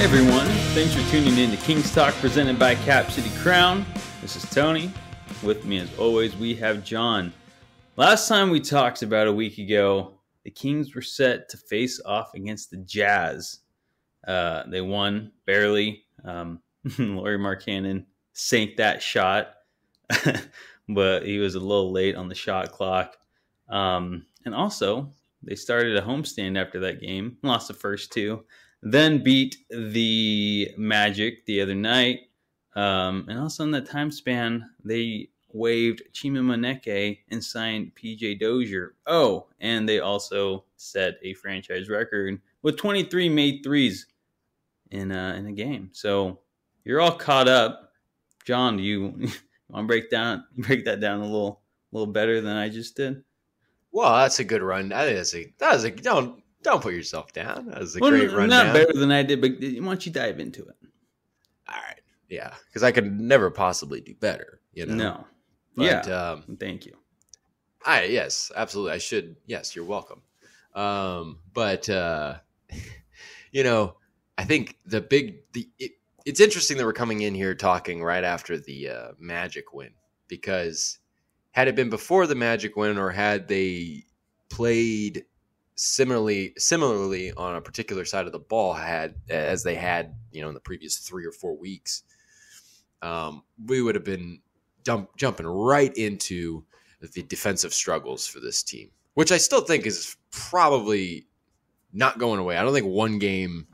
everyone, thanks for tuning in to Kings Talk presented by Cap City Crown. This is Tony. With me as always, we have John. Last time we talked about a week ago, the Kings were set to face off against the Jazz. They won barely. Lauri Markkanen sank that shot, but he was a little late on the shot clock. And also, they started a homestand after that game, lost the first two. Then beat the Magic the other night. And also in that time span, they waived Chima Moneke and signed PJ Dozier. Oh, and they also set a franchise record with 23 made threes in a game. So you're all caught up. John, do you want to break that down a little better than I just did? Well, that's a good run. I think that was a Don't put yourself down. That was a great rundown. Not better than I did, but why don't you dive into it? All right. Yeah. Because I could never possibly do better, No. But, yeah. Thank you. Yes, absolutely. I should. Yes, you're welcome. But I think it's interesting that we're coming in here talking right after the Magic win, because had it been before the Magic win, or had they played similarly on a particular side of the ball as they had in the previous 3 or 4 weeks, we would have been jumping right into the defensive struggles for this team, which I still think is probably not going away. I don't think one game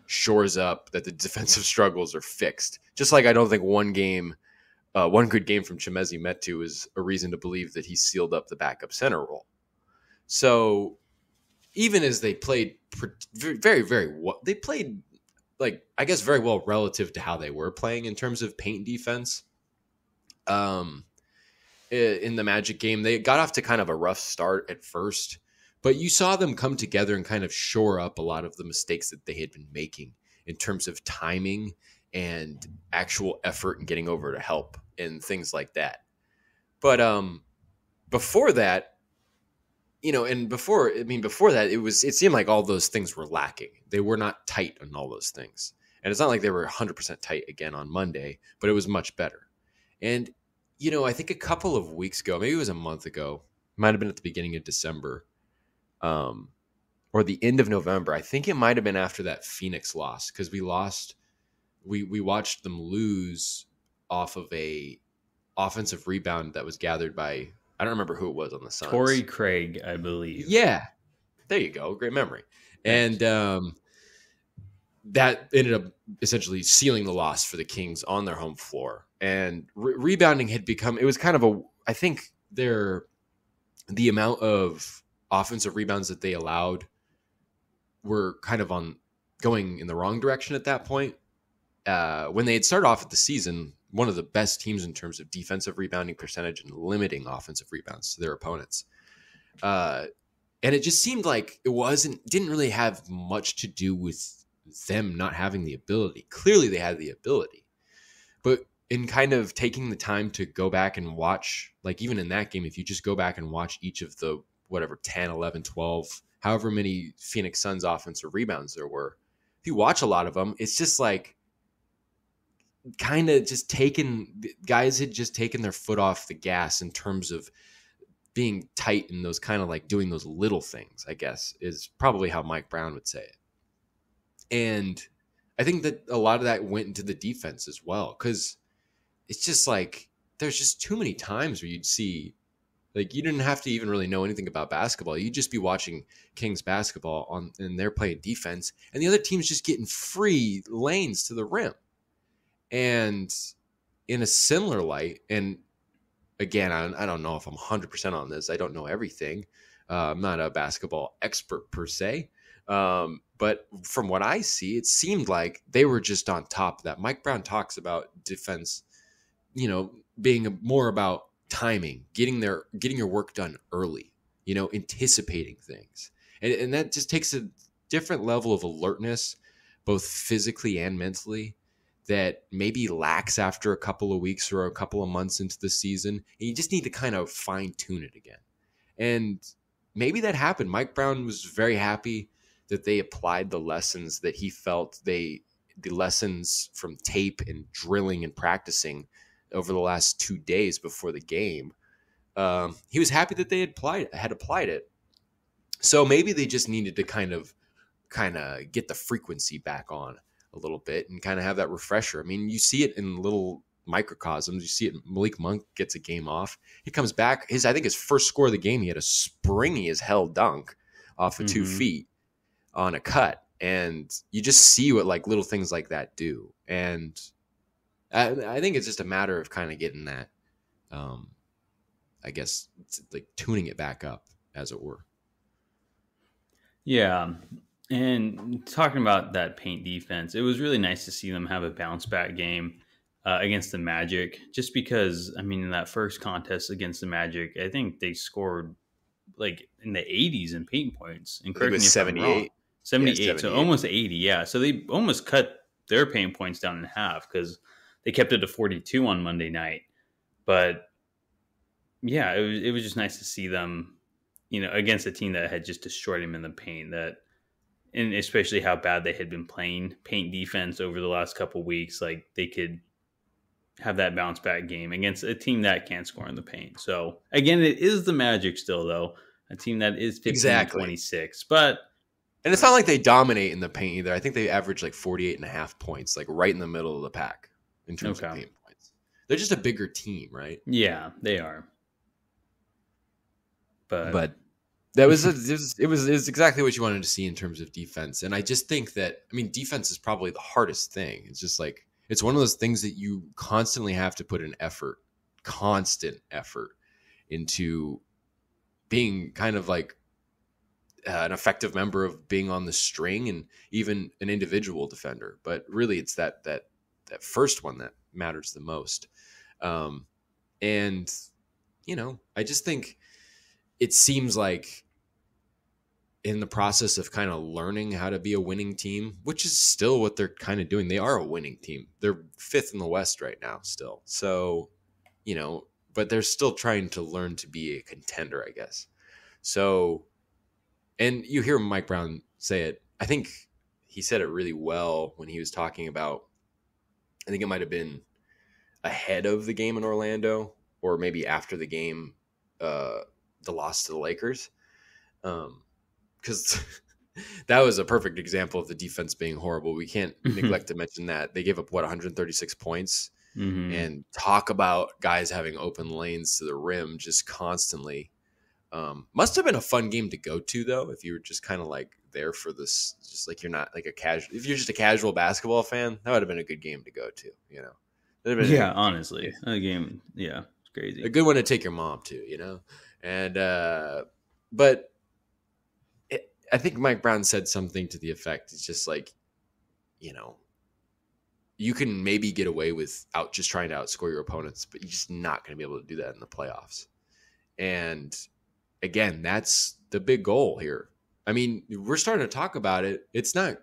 shores up that the defensive struggles are fixed, just like I don't think one good game from Chimezie Metu is a reason to believe that he sealed up the backup center role. So even as they played very, very well, they played very well relative to how they were playing in terms of paint defense. In the Magic game, they got off to kind of a rough start at first, but you saw them come together and kind of shore up a lot of the mistakes that they had been making in terms of timing and actual effort and getting over to help and things like that. But before that, before that, it seemed like all those things were lacking. They were not tight on all those things. And it's not like they were 100% tight again on Monday, but it was much better. And, I think a couple of weeks ago, maybe it was a month ago, might have been at the beginning of December, or the end of November. I think it might have been after that Phoenix loss, because we watched them lose off of a offensive rebound that was gathered by, I don't remember who it was on the Suns. Torrey Craig, I believe. Yeah. There you go. Great memory. Thanks. And that ended up essentially sealing the loss for the Kings on their home floor. And rebounding had become, it was kind of I think the amount of offensive rebounds that they allowed were kind of going in the wrong direction at that point. When they had started off at the season, one of the best teams in terms of defensive rebounding percentage and limiting offensive rebounds to their opponents. And it just seemed like didn't really have much to do with them not having the ability. Clearly they had the ability, but in kind of taking the time to go back and watch, like even in that game, if you just go back and watch each of the 10, 11, 12, however many Phoenix Suns offensive rebounds there were, if you watch a lot of them, it's just like, kind of just guys had just taken their foot off the gas in terms of being tight and those kind of like doing those little things, I guess, is probably how Mike Brown would say it. And I think that a lot of that went into the defense as well, because it's just like there's just too many times where you'd see, like, you didn't have to even really know anything about basketball. You'd just be watching Kings basketball and they're playing defense, and the other team's just getting free lanes to the rim. And in a similar light, and again, I don't know if I'm 100% on this. I don't know everything. I'm not a basketball expert per se. But from what I see, it seemed like they were just on top of that. Mike Brown talks about defense, being more about timing, getting your work done early, anticipating things. And that just takes a different level of alertness, both physically and mentally, that maybe lacks after a couple of weeks or a couple of months into the season. And you just need to kind of fine tune it again. And maybe that happened. Mike Brown was very happy that they applied the lessons that he felt they the lessons from tape and drilling and practicing over the last 2 days before the game. He was happy that they had applied it. So maybe they just needed to kind of get the frequency back on a little bit and kind of have that refresher. I mean, you see it in little microcosms. You see it. Malik Monk gets a game off. He comes back. I think his first score of the game, he had a springy as hell dunk off of 2 feet on a cut. And you just see what like little things like that do. And I think it's just a matter of kind of getting that, I guess, like tuning it back up, as it were. Yeah. And talking about that paint defense, it was really nice to see them have a bounce back game against the Magic, just because, I mean, in that first contest against the Magic, I think they scored like in the 80s in paint points. And correct me if 78. 78, Yeah, 78. so almost 80, yeah. So they almost cut their paint points down in half because they kept it to 42 on Monday night. But yeah, it was just nice to see them, against a team that had just destroyed him in the paint. And especially how bad they had been playing paint defense over the last couple weeks, like they could have that bounce back game against a team that can't score in the paint. So again, it is the Magic still, though, a team that is 15-26, but. And it's not like they dominate in the paint either. I think they average like 48.5 points, like right in the middle of the pack in terms of paint points. They're just a bigger team, right? Yeah, they are. But that was it was exactly what you wanted to see in terms of defense. And I just think that, I mean, defense is probably the hardest thing. It's just like, it's one of those things that you constantly have to put constant effort into being kind of like an effective member of being on the string and even an individual defender. But really it's that first one that matters the most. And, I just think it seems like in the process of kind of learning how to be a winning team, which is still what they're kind of doing. They are a winning team. They're 5th in the West right now still. So, but they're still trying to learn to be a contender, I guess. So, and you hear Mike Brown say it. I think he said it really well when he was talking about, I think it might have been ahead of the game in Orlando or maybe after the game, the loss to the Lakers. Because that was a perfect example of the defense being horrible. We can't neglect to mention that. They gave up, 136 points? And talk about guys having open lanes to the rim just constantly. Must have been a fun game to go to, though, if you were just kind of like there for this, just like you're not like if you're just a casual basketball fan, that would have been a good game to go to, Yeah, honestly, a game, yeah, it's crazy. A good one to take your mom to, and but I think Mike Brown said something to the effect, it's just like, you can maybe get away with just trying to outscore your opponents, but you're just not going to be able to do that in the playoffs. And again, that's the big goal here. I mean, we're starting to talk about it. It's not,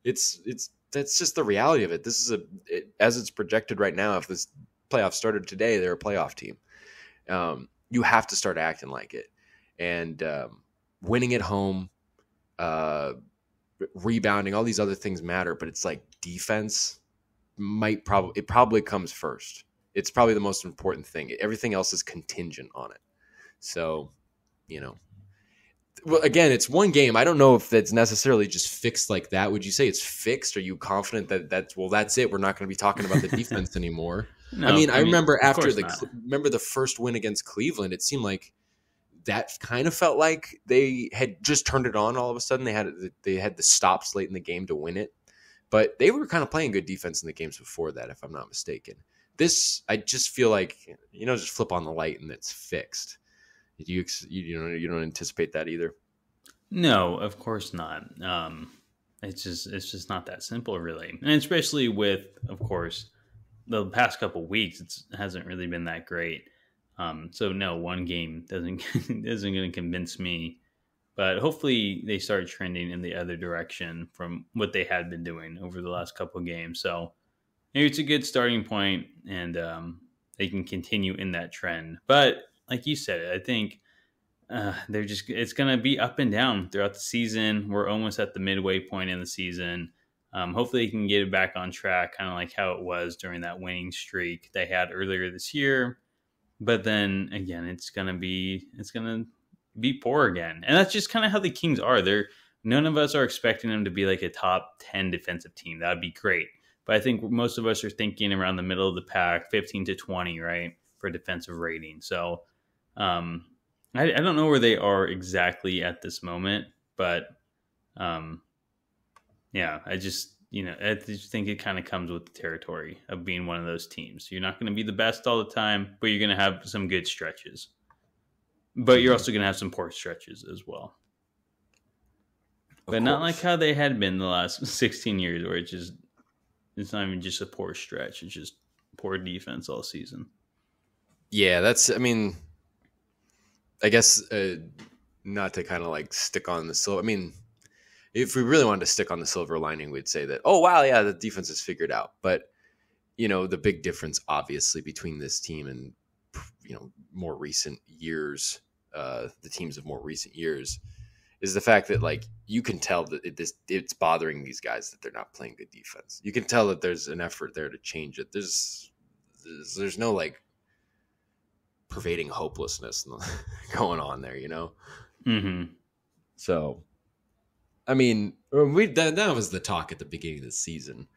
that's just the reality of it. This is as it's projected right now, if this playoff started today, they're a playoff team. You have to start acting like it, and winning at home, rebounding, all these other things matter, but it's like defense probably comes first. It's probably the most important thing. Everything else is contingent on it. So, well, again, it's one game. I don't know if that's necessarily just fixed like that. Would you say it's fixed? Are you confident that that's it? We're not going to be talking about the defense anymore. No, I mean, remember after remember the first win against Cleveland, it seemed like that kind of felt like they had just turned it on all of a sudden. They had the stops late in the game to win it, but they were kind of playing good defense in the games before that, if I'm not mistaken. This, I just feel like, just flip on the light and it's fixed. You don't anticipate that either? No, of course not. It's just not that simple, really, and especially with, of course, the past couple weeks, it hasn't really been that great. So no, one game isn't going to convince me, but hopefully they start trending in the other direction from what they had been doing over the last couple of games. So maybe it's a good starting point, and they can continue in that trend. But like you said, I think it's going to be up and down throughout the season. We're almost at the midway point in the season. Hopefully he can get it back on track, kind of like how it was during that winning streak they had earlier this year. But then again, it's gonna be poor again, and that's just kind of how the Kings are. None of us are expecting them to be like a top 10 defensive team. That'd be great, but I think most of us are thinking around the middle of the pack, 15 to 20, right, for defensive rating. So I don't know where they are exactly at this moment, but yeah, I just think it kind of comes with the territory of being one of those teams. You're not going to be the best all the time, but you're going to have some good stretches. But you're also going to have some poor stretches as well. But not like how they had been the last 16 years, where it's not even just a poor stretch. It's just poor defense all season. Yeah, I guess not to kind of like stick on the silver. I mean, if we really wanted to stick on the silver lining, we'd say that, oh, wow, yeah, the defense is figured out. But, the big difference, obviously, between this team and, more recent years, the teams of more recent years, is the fact that, like, you can tell that it's bothering these guys that they're not playing good defense. You can tell that there's an effort there to change it. There's no, like, pervading hopelessness going on there, Mm-hmm. So, I mean, that was the talk at the beginning of the season,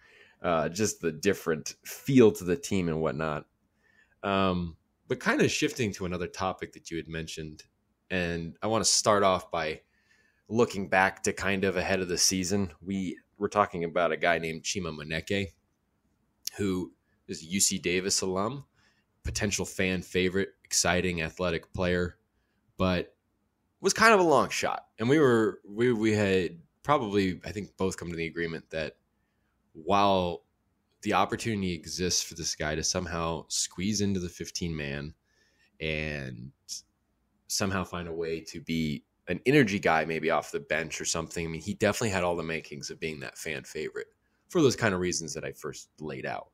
just the different feel to the team and whatnot. But kind of shifting to another topic that you had mentioned, and I want to start off by looking back to kind of ahead of the season. We were talking about a guy named Chima Moneke, who is a UC Davis alum, potential fan favorite, exciting athletic player, but was kind of a long shot. And we had probably, I think, both come to the agreement that while the opportunity exists for this guy to somehow squeeze into the 15-man and somehow find a way to be an energy guy, maybe off the bench or something. I mean, he definitely had all the makings of being that fan favorite for those kind of reasons that I first laid out.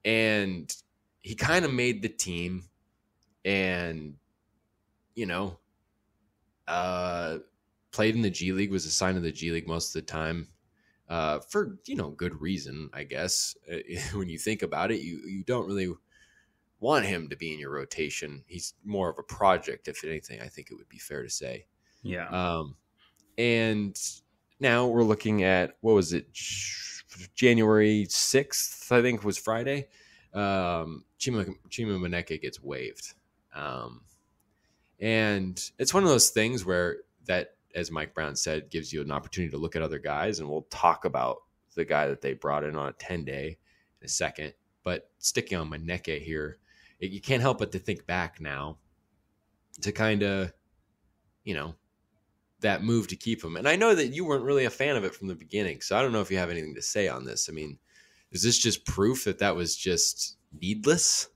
And he kind of made the team and, played in the G League, was assigned to the G League most of the time for, good reason, I guess. When you think about it, you don't really want him to be in your rotation. He's more of a project, if anything, I think it would be fair to say. Yeah. And now we're looking at, what was it? January 6th, I think was Friday. Chima Moneke gets waived. And it's one of those things where that, as Mike Brown said, gives you an opportunity to look at other guys, and we'll talk about the guy that they brought in on a 10-day in a second. But sticking on Moneke here, you can't help but to think back now to kind of, that move to keep him. And I know that you weren't really a fan of it from the beginning, so I don't know if you have anything to say on this. I mean, is this just proof that was just needless,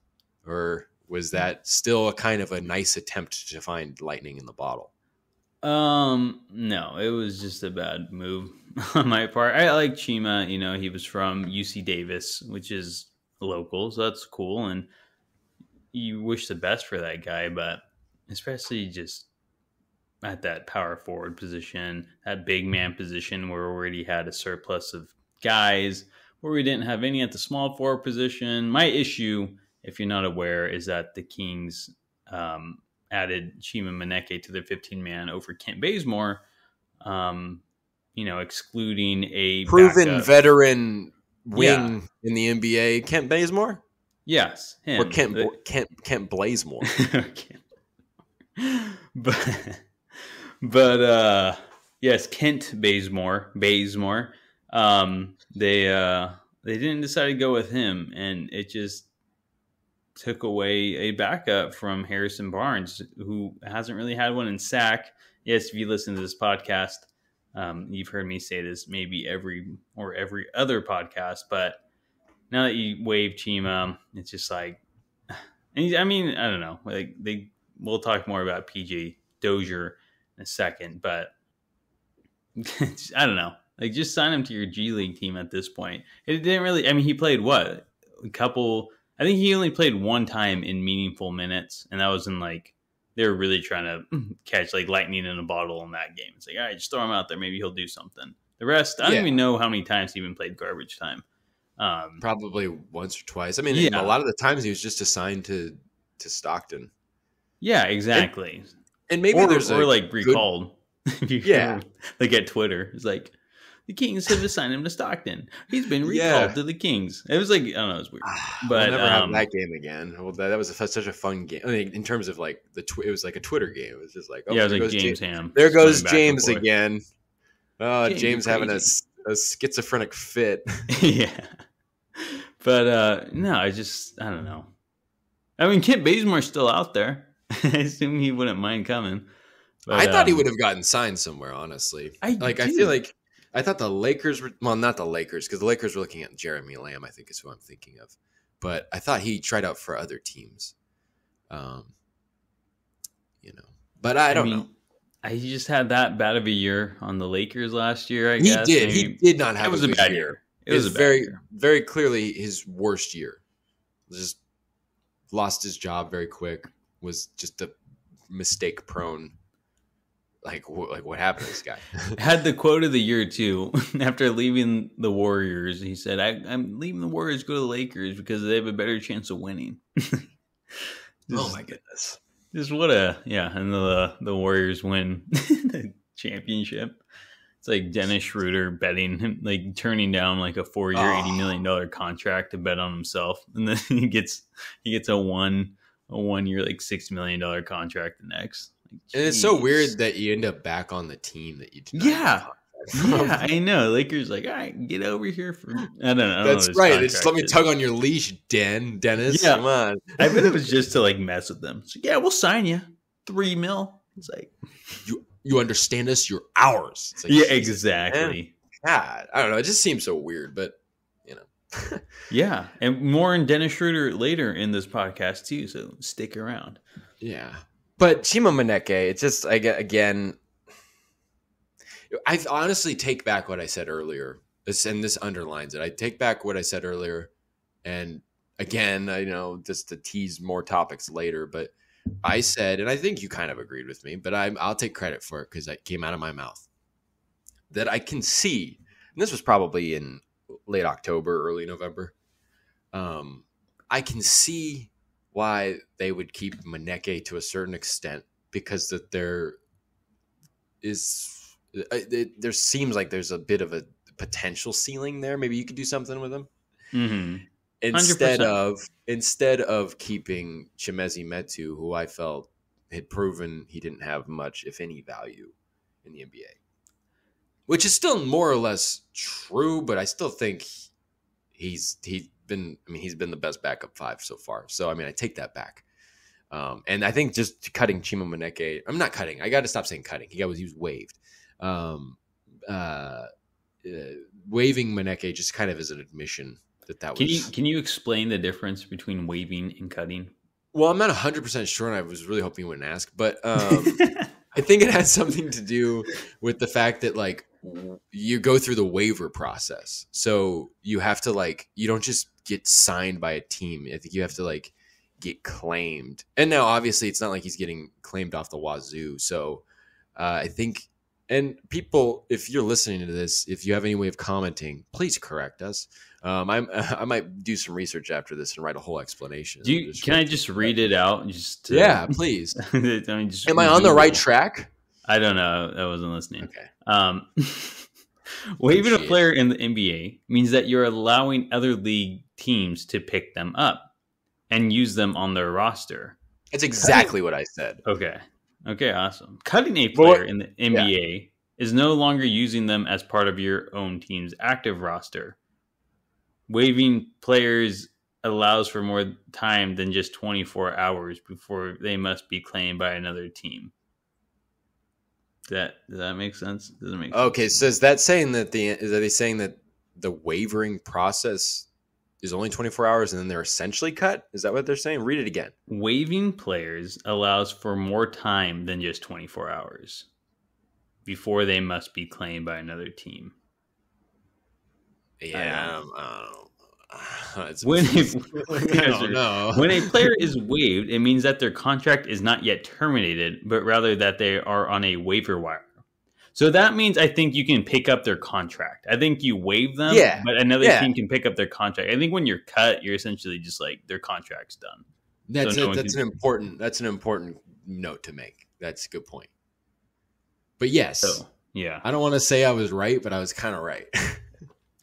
or was that still a kind of a nice attempt to find lightning in the bottle? No, it was just a bad move on my part. I like Chima, he was from UC Davis, which is local, so that's cool. And you wish the best for that guy, but especially just at that power forward position, that big man position where we already had a surplus of guys, where we didn't have any at the small forward position. My issue, if you're not aware, is that the Kings added Chima Moneke to their 15-man over Kent Bazemore, excluding a proven backup veteran wing in the NBA, Kent Bazemore? Yes, him. Or Kent Blazemore. But yes, Kent Bazemore. They didn't decide to go with him, and it just took away a backup from Harrison Barnes, who hasn't really had one in Sac. Yes, if you listen to this podcast, you've heard me say this maybe every other podcast, but now that you waive Chima, it's just like, I mean, I don't know. Like we'll talk more about PJ Dozier in a second, but I don't know. Like, just sign him to your G League team at this point. It didn't really. I mean, he played what? I think he only played one time in meaningful minutes, and that was in they were really trying to catch lightning in a bottle in that game. It's like, all right, just throw him out there. Maybe he'll do something. The rest, I don't even know how many times he even played garbage time. Probably once or twice. I mean, a lot of the times he was just assigned to Stockton. Yeah, exactly. And maybe recalled. Yeah, like at Twitter, it's like the Kings have assigned him to Stockton. He's been recalled to the Kings. It was like, I don't know, it was weird. But we'll never have that game again. Well, that was such a fun game. I mean, in terms of like it was like a Twitter game. It was just like, it was like James Ham. There goes James again. Oh, James having a schizophrenic fit. Yeah. But no, I don't know. I mean, Kent Bazemore's still out there. I assume he wouldn't mind coming. But, I thought he would have gotten signed somewhere, honestly. I feel like I thought the Lakers were, well, not the Lakers, because the Lakers were looking at Jeremy Lamb, I think is who I'm thinking of. But I thought he tried out for other teams. But I don't know. He just had that bad of a year on the Lakers last year, I guess. He did. He did not have a bad year. It was very clearly his worst year. Just lost his job very quick. Was just a mistake prone. Like what happened to this guy? Had the quote of the year too. After leaving the Warriors, he said, "I'm leaving the Warriors to go to the Lakers because they have a better chance of winning." Oh my goodness! Just and the Warriors win the championship. It's like Dennis Schroeder betting him, like turning down like a 4-year, $80 million contract to bet on himself, and then he gets a one year like $6 million contract the next. Like, and it's so weird that you end up back on the team that you did. Yeah, I know. Lakers like, all right, get over here for. I don't know. That's right. Just let me tug on your leash, Dennis. Yeah. Come on. I bet it was just to like mess with them. So yeah, we'll sign you $3 million. It's like you understand us? You're ours. It's like, yeah, exactly. God, I don't know. It just seems so weird, but yeah, and more on Dennis Schroeder later in this podcast too. So stick around. Yeah, but Chima Moneke, it's just I honestly take back what I said earlier. This underlines it. I take back what I said earlier, and again, just to tease more topics later, but. I said, and I think you kind of agreed with me, but I'll take credit for it because it came out of my mouth, that I can see, and this was probably in late October, early November, I can see why they would keep Moneke to a certain extent, because that there seems like there's a bit of a potential ceiling there. Maybe you could do something with him. Mm-hmm. Instead of keeping Chimezie Metu, who I felt had proven he didn't have much, if any, value in the NBA, which is still more or less true, but I still think he's been the best backup 5 so far. So I take that back, and I think just cutting Chima Moneke, I'm not cutting. I got to stop saying cutting. He was waived. Waiving Moneke just kind of is an admission. Can you explain the difference between waiving and cutting? Well, I'm not 100% sure, and I was really hoping you wouldn't ask, but I think it has something to do with the fact that like you go through the waiver process. So you have to you don't just get signed by a team. I think you have to get claimed. And now obviously it's not like he's getting claimed off the wazoo. So I think, and people, if you're listening to this, if you have any way of commenting, please correct us. I might do some research after this and write a whole explanation. Can I just read it out? Yeah, please. Am I on the right track? I don't know. I wasn't listening. Okay. Waiving a player in the NBA means that you're allowing other league teams to pick them up and use them on their roster. That's exactly what I said. Okay, awesome. Cutting a player in the NBA is no longer using them as part of your own team's active roster. Waiving players allows for more time than just 24 hours before they must be claimed by another team. Does that make sense? Doesn't make sense. Okay, so is that saying that are they saying that the waivering process is only 24 hours and then they're essentially cut? Is that what they're saying? Read it again. Waiving players allows for more time than just 24 hours before they must be claimed by another team. Yeah, when a player is waived, it means that their contract is not yet terminated, but rather that they are on a waiver wire. So that means I think you can pick up their contract. I think you waive them, Yeah. but another Yeah. team can pick up their contract. I think when you're cut, you're essentially just like their contract's done. That's So an important note to make. That's a good point. But yes, So, yeah, I don't want to say I was right, but I was kind of right.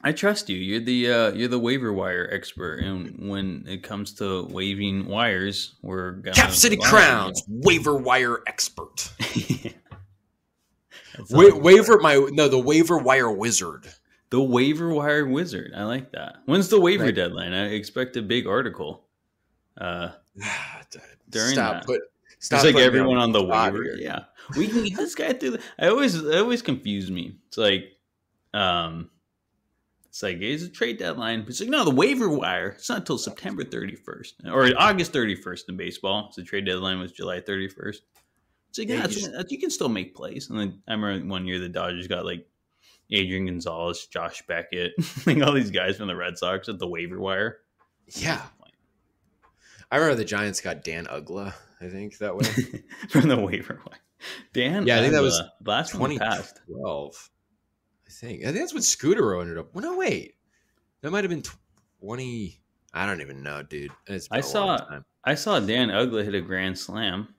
I trust you. You're the waiver wire expert, and when it comes to waiving wires, we're gonna Cap City rely on Crowns waiver wire expert. you. That's all. The waiver wire wizard. The waiver wire wizard. I like that. When's the waiver Right. deadline? I expect a big article. During Stop that. Stop It's like putting me everyone on the spot waiver. here. Yeah, we can get this guy through. I always confuse me. It's like, it's a trade deadline. It's like, no, the waiver wire. It's not until September 31st or August 31st in baseball. So the trade deadline was July 31st. It's like, Yeah, you can still make plays. And then I remember one year the Dodgers got like Adrian Gonzalez, Josh Beckett, like all these guys from the Red Sox at the waiver wire. Yeah. I remember the Giants got Dan Ugla, I think, that way. From the waiver wire. Dan, Yeah, I think that was last one passed. 2012. I think that's when Scooter ended up. Well, no, wait. That might have been 20. I don't even know, dude. It's been a long time. I saw Dan Ugla hit a grand slam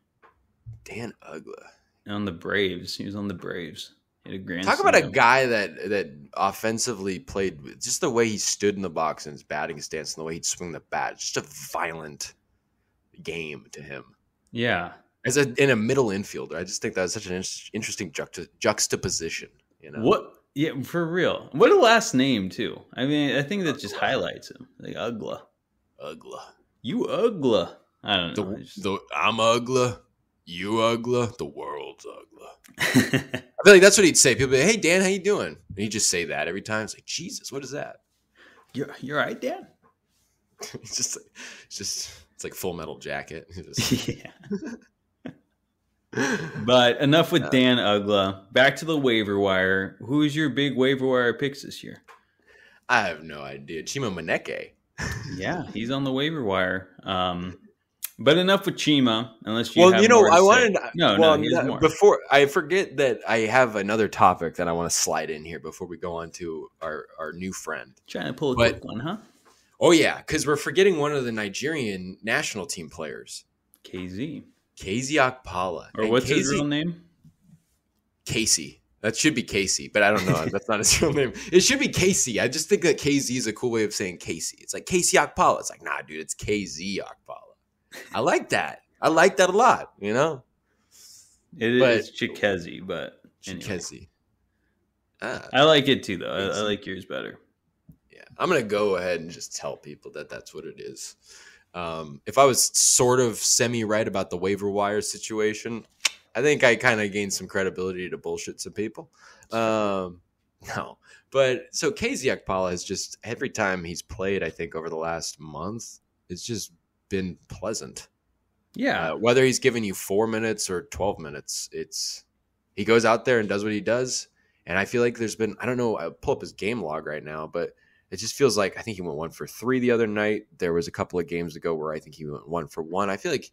Dan Ugla. on the Braves. He was on the Braves. Hit a grand Talk slam. about a guy that offensively played with just the way he stood in the box and his batting stance and the way he'd swing the bat. Just a violent game to him. Yeah. In a middle infielder. I just think that's such an interesting juxtaposition. You know what? Yeah, for real. What a last name too. I mean, I think that just highlights him. Like Ugla. You Ugla. I don't know. I'm Ugla. You Ugla. The world's Ugla. I feel like that's what he'd say. People be like, hey, Dan, how you doing? And he'd just say that every time. It's like, Jesus, what is that? You're right, Dan? It's like Full Metal Jacket. Yeah. But enough with Dan Ugla. Back to the waiver wire. Who's your big waiver wire picks this year? I have no idea. Chima Moneke. Yeah, he's on the waiver wire. But enough with Chima, unless you. Well, have more to I say. wanted. He has more. Before I forget that I have another topic that I want to slide in here before we go on to our new friend. Trying to pull a quick one, huh? Oh yeah, because we're forgetting one of the Nigerian national team players, KZ Akpala. Or what's his real name? Casey. That should be Casey, but I don't know. That's not his real name. It should be Casey. I just think that KZ is a cool way of saying Casey. It's like Casey Akpala. It's like, nah, dude, it's KZ Akpala. I like that. I like that a lot, you know? It's Chikezi, but anyway. Chikezi. I like it too, though. I like yours better. Yeah, I'm going to go ahead and just tell people that that's what it is. If I was sort of semi-right about the waiver wire situation, I think I kind of gained some credibility to bullshit some people. No. But so KZ Akpala has just, every time he's played, I think, over the last month, it's just been pleasant. Yeah. Whether he's giving you 4 minutes or 12 minutes, he goes out there and does what he does. And I feel like there's been, I don't know, I'll pull up his game log right now, but it just feels like, I think he went 1 for 3 the other night. There was a couple of games ago where I think he went 1 for 1. I feel like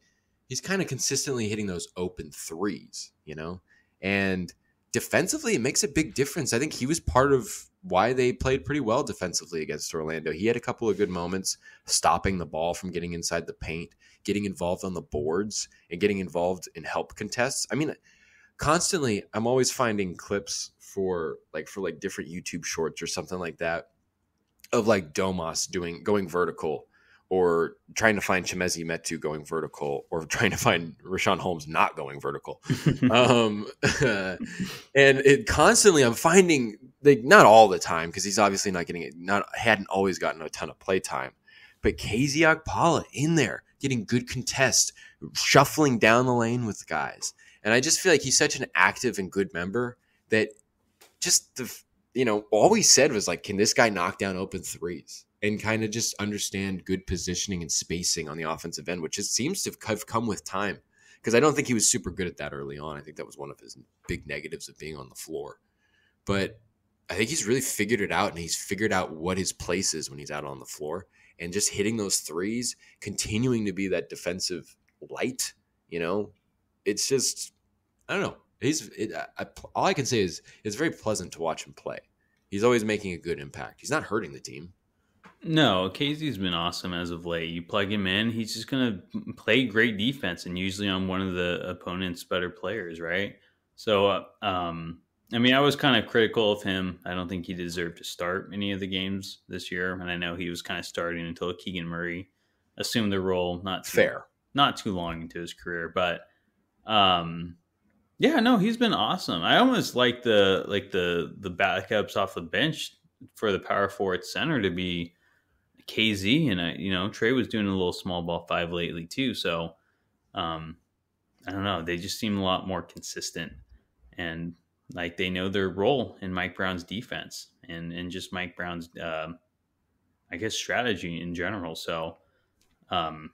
he's kind of consistently hitting those open threes, you know? And defensively, it makes a big difference. I think he was part of why they played pretty well defensively against Orlando. He had a couple of good moments, stopping the ball from getting inside the paint, getting involved on the boards, and getting involved in help contests. I mean, constantly, I'm always finding clips for different YouTube shorts or something like that of like Domas going vertical, or trying to find Chimezi Metu going vertical, or trying to find Rashawn Holmes not going vertical. And it constantly, I'm finding, like, not all the time, because he's obviously hadn't always gotten a ton of play time, but KZ Akpala in there, getting good contest, shuffling down the lane with guys. And I just feel like he's such an active and good member that just all he said was like, can this guy knock down open threes? And kind of just understand good positioning and spacing on the offensive end, which just seems to have come with time. Because I don't think he was super good at that early on. I think that was one of his big negatives of being on the floor. But I think he's really figured it out, and he's figured out what his place is when he's out on the floor. And just hitting those threes, continuing to be that defensive light, it's just, I don't know. All I can say is it's very pleasant to watch him play. He's always making a good impact. He's not hurting the team. No, Casey's been awesome as of late. You plug him in, he's just going to play great defense and usually on one of the opponent's better players, right? So, I mean, I was kind of critical of him. I don't think he deserved to start any of the games this year. And I know he was kind of starting until Keegan Murray assumed the role not too long into his career. But, yeah, no, he's been awesome. I almost like the backups off the bench for the power forward center to be KZ, and Trey was doing a little small ball five lately too. So I don't know. They just seem a lot more consistent and like they know their role in Mike Brown's defense and just Mike Brown's I guess strategy in general. So no,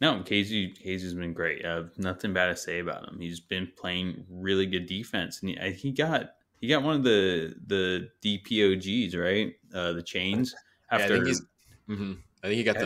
KZ's been great. I have nothing bad to say about him. He's been playing really good defense, and he got one of the DPOGs, right? The chains after. Yeah, I think he got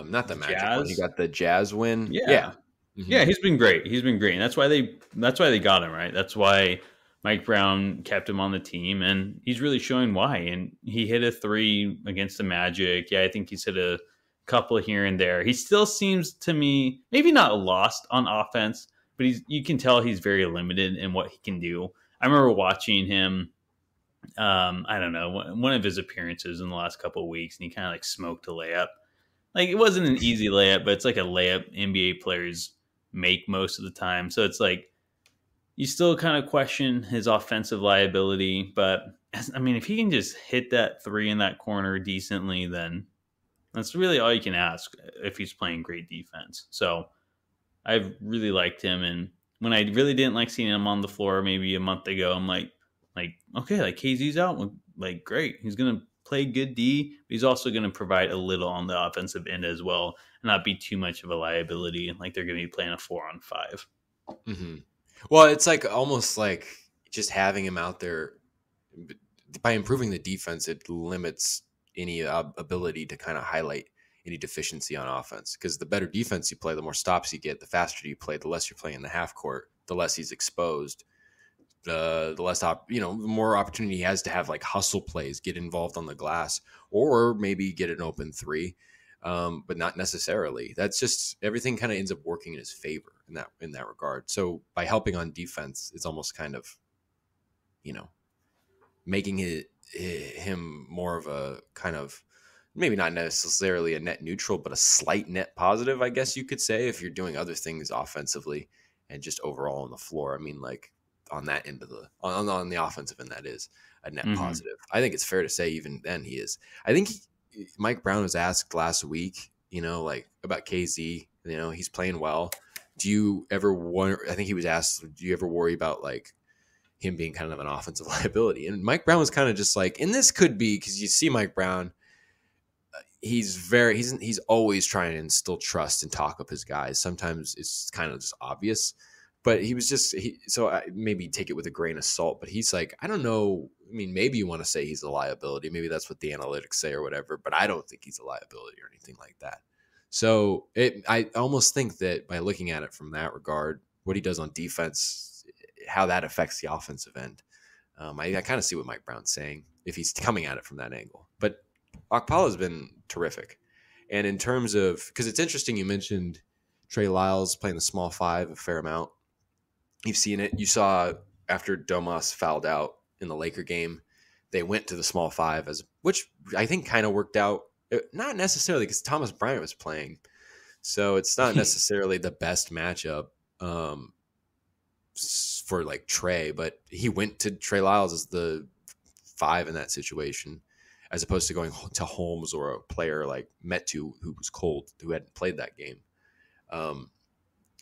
not the Magic Jazz one. He got the Jazz win. Yeah. Yeah, he's been great. And that's why they got him, right? That's why Mike Brown kept him on the team, and he's really showing why. And he hit a 3 against the Magic. Yeah, I think he's hit a couple here and there. He still seems to me maybe not lost on offense, but you can tell he's very limited in what he can do. I remember watching him. I don't know, one of his appearances in the last couple of weeks, and he kind of like smoked a layup. Like it wasn't an easy layup, but it's like a layup NBA players make most of the time. So it's like you still kind of question his offensive liability. But I mean, if he can just hit that 3 in that corner decently, then that's really all you can ask if he's playing great defense. So I've really liked him. And when I really didn't like seeing him on the floor maybe a month ago, I'm like, okay, like KZ's out, like great. He's gonna play good D, but he's also gonna provide a little on the offensive end as well, and not be too much of a liability. Like they're gonna be playing a 4-on-5. Mm-hmm. Well, it's like almost like just having him out there by improving the defense, it limits any ability to kind of highlight any deficiency on offense. Because the better defense you play, the more stops you get, the faster you play, the less you're playing in the half court, the less he's exposed. The less the more opportunity he has to have like hustle plays, get involved on the glass, or maybe get an open 3, but not necessarily. That's just everything kind of ends up working in his favor in that regard. So by helping on defense, it's almost kind of making him more of a kind of maybe not necessarily a net neutral, but a slight net positive, I guess you could say, if you're doing other things offensively and just overall on the floor. I mean, like. On that end of on the offensive end, that is a net positive. I think it's fair to say even then he is. I think Mike Brown was asked last week, like about KZ. He's playing well. Do you ever wonder? I think he was asked, do you ever worry about like him being kind of an offensive liability? And Mike Brown was kind of just like, and this could be because you see Mike Brown. He's always trying to instill trust and talk up his guys. Sometimes it's kind of just obvious. But he was just so I maybe take it with a grain of salt. But he's like, I don't know. I mean, maybe you want to say he's a liability. Maybe that's what the analytics say or whatever. But I don't think he's a liability or anything like that. So I almost think that by looking at it from that regard, what he does on defense, how that affects the offensive end, I kind of see what Mike Brown's saying if he's coming at it from that angle. But Okpala's been terrific. And in terms of, because it's interesting, you mentioned Trey Lyles playing the small 5 a fair amount. You've seen it. You saw after Domas fouled out in the Laker game, they went to the small 5, which I think kind of worked out. Not necessarily because Thomas Bryant was playing, so it's not necessarily the best matchup for like Trey. But he went to Trey Lyles as the 5 in that situation, as opposed to going to Holmes or a player like Metu who was cold, who hadn't played that game.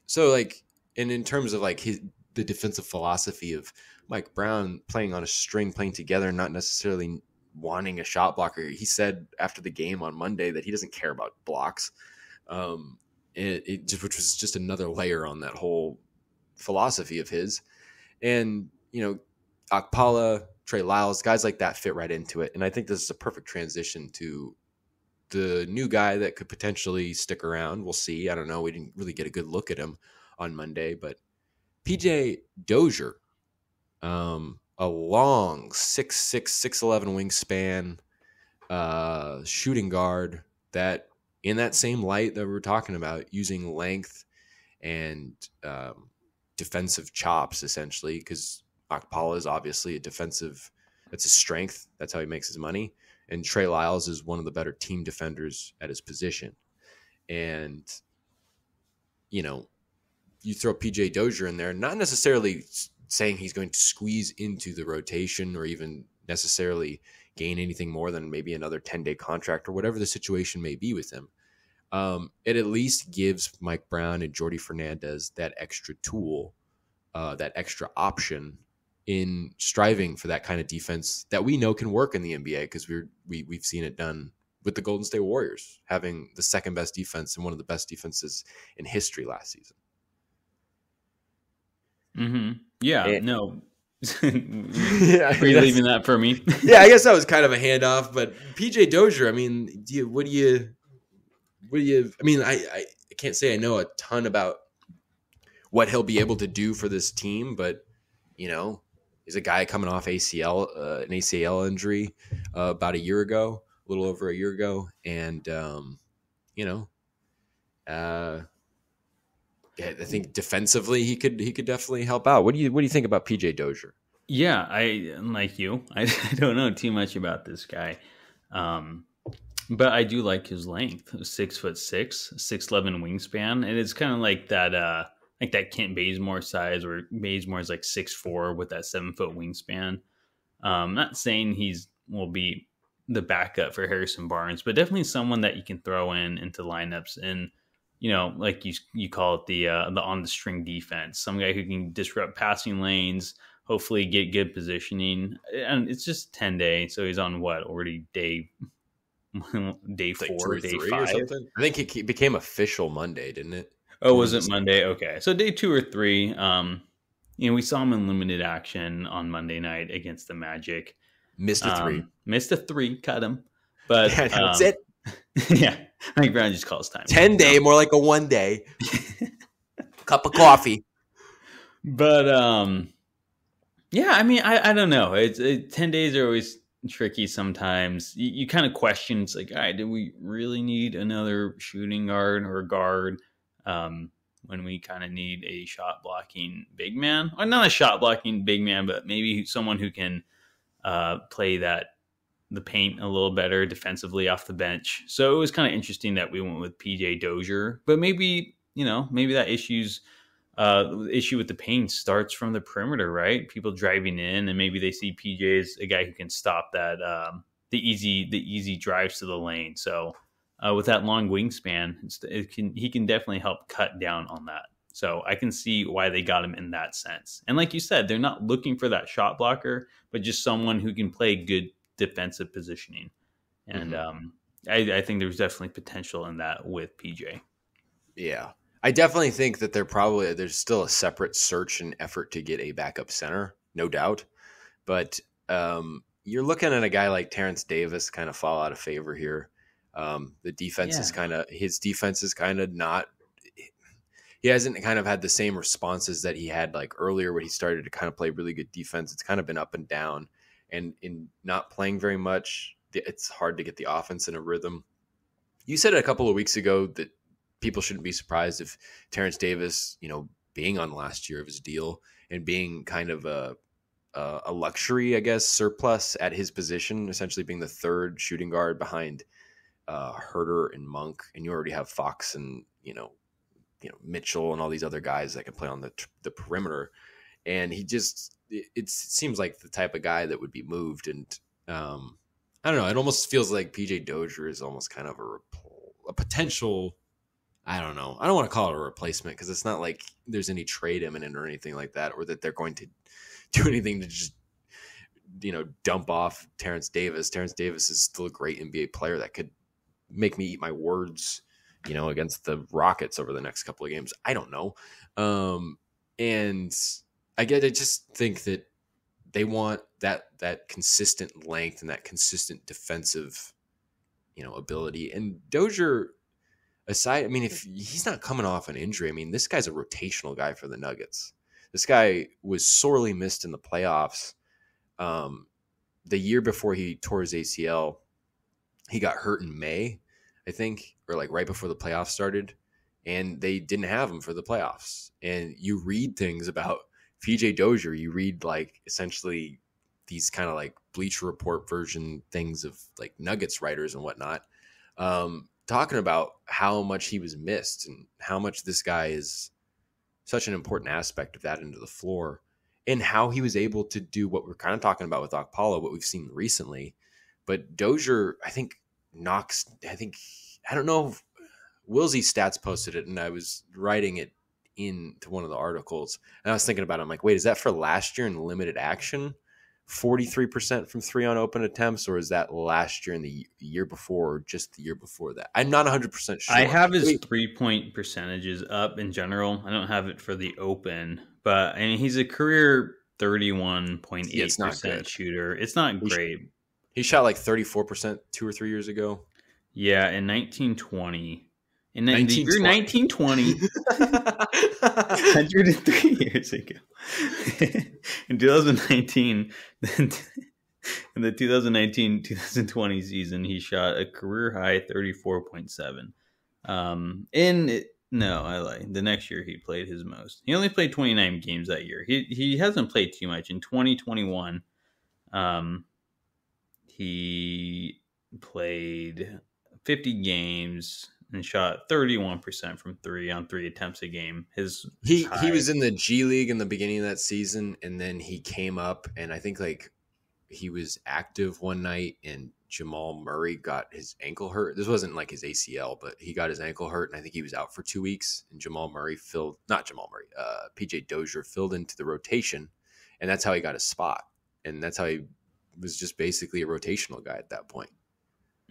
So like. And in terms of like the defensive philosophy of Mike Brown playing on a string, playing together, not necessarily wanting a shot blocker, he said after the game on Monday that he doesn't care about blocks, which was just another layer on that whole philosophy of his. And Okpala, Trey Lyles, guys like that fit right into it. And I think this is a perfect transition to the new guy that could potentially stick around. We'll see. I don't know. We didn't really get a good look at him on Monday, but PJ Dozier A long 6'6", 6'11" wingspan, shooting guard that in that same light that we were talking about, using length and defensive chops, essentially, because Akpala is obviously a defensive, that's his strength. That's how he makes his money. And Trey Lyles is one of the better team defenders at his position. And, you know, you throw PJ Dozier in there, not necessarily saying he's going to squeeze into the rotation or even necessarily gain anything more than maybe another 10-day contract or whatever the situation may be with him. It at least gives Mike Brown and Jordy Fernandez that extra tool, that extra option in striving for that kind of defense that we know can work in the NBA, because we've seen it done with the Golden State Warriors having the second best defense and one of the best defenses in history last season. Mm-hmm. Yeah, And, no. yeah, Are you leaving that for me? Yeah, I guess that was kind of a handoff. But PJ Dozier, I mean, what do you? I mean, I can't say I know a ton about what he'll be able to do for this team, but you know, he's a guy coming off an ACL injury about a year ago, a little over a year ago, and you know, I think defensively he could definitely help out. What do you think about PJ Dozier? Yeah, I like you. I don't know too much about this guy, but I do like his length. 6'6", 6'11" wingspan, and it's kind of like that Kent Bazemore size, where Bazemore is like 6'4" with that 7-foot wingspan. Not saying will be the backup for Harrison Barnes, but definitely someone that you can throw into lineups and, you know, like you call it the on the string defense. Some guy who can disrupt passing lanes, hopefully get good positioning. And it's just 10 days, so he's on already day Like 4, day 5 or something. I think it became official Monday, didn't it? Oh, was it Monday? Okay, so day 2 or 3. You know, we saw him in limited action on Monday night against the Magic. Missed a 3, cut him. But yeah, that's it. Yeah, Mike Brown just calls time. 10 day, more like a 1 day. Cup of coffee. But yeah, I mean, I don't know. 10 days are always tricky sometimes. You kind of question, it's like, all right, do we really need another shooting guard or guard when we kind of need a shot blocking big man? Or not a shot blocking big man, but maybe someone who can play the paint a little better defensively off the bench. So it was kind of interesting that we went with PJ Dozier, but maybe that the issue with the paint starts from the perimeter, right? People driving in, and maybe they see PJ as a guy who can stop that the easy drives to the lane. So with that long wingspan, he can definitely help cut down on that. So I can see why they got him in that sense. And like you said, they're not looking for that shot blocker, but just someone who can play good defensive positioning. And I think there's definitely potential in that with PJ. Yeah. I definitely think that there's still a separate search and effort to get a backup center, no doubt. But you're looking at a guy like Terrence Davis kind of fall out of favor here. The defense is his defense is kind of not, he hasn't kind of had the same responses that he had like earlier when he started to kind of play really good defense. It's kind of been up and down, and in not playing very much, it's hard to get the offense in a rhythm. You said a couple of weeks ago that people shouldn't be surprised if Terrence Davis, being on last year of his deal and being kind of a luxury, I guess, surplus at his position, essentially being the third shooting guard behind Herter and Monk, and you already have Fox and Mitchell and all these other guys that can play on the perimeter, and it seems like the type of guy that would be moved, and I don't know, it almost feels like PJ Dozier is almost kind of a potential. I don't know. I don't want to call it a replacement because it's not like there's any trade imminent or anything like that, or that they're going to do anything to just, dump off Terrence Davis. Terrence Davis is still a great NBA player that could make me eat my words, against the Rockets over the next couple of games. I don't know. And I just think that they want that consistent length and that consistent defensive, ability. And Dozier, aside, I mean, if he's not coming off an injury, I mean, this guy's a rotational guy for the Nuggets. This guy was sorely missed in the playoffs. The year before he tore his ACL, he got hurt in May, I think, or like right before the playoffs started, and they didn't have him for the playoffs. And you read things about PJ Dozier, you read like essentially these kind of like Bleacher Report version things of like Nuggets writers and whatnot, talking about how much he was missed and how much this guy is such an important aspect of that end of the floor, and how he was able to do what we're kind of talking about with Okpala, what we've seen recently. But Dozier, I don't know if Willsey Stats posted it, and I was writing it into one of the articles, and I was thinking about it. I'm like, wait, is that for last year in limited action? 43% from 3 on open attempts, or is that last year and the year before, or just the year before that? I'm not 100% sure. I have his 3-point percentages up in general. I don't have it for the open, but I mean, he's a career 31.8% shooter. It's not great. He shot like 34% 2 or 3 years ago. Yeah, in 1920. In the year 1920, 103 years ago. In 2019, in the 2019-2020 season, he shot a career high 34.7. No, I lie. The next year he played his most. He only played 29 games that year. He hasn't played too much. In 2021, he played 50 games and shot 31% from 3 on 3 attempts a game. He was in the G League in the beginning of that season, and then he came up, and I think like he was active one night, and Jamal Murray got his ankle hurt. This wasn't like his ACL, but he got his ankle hurt, and I think he was out for 2 weeks. And PJ Dozier filled into the rotation, and that's how he got his spot, and that's how he was just basically a rotational guy at that point.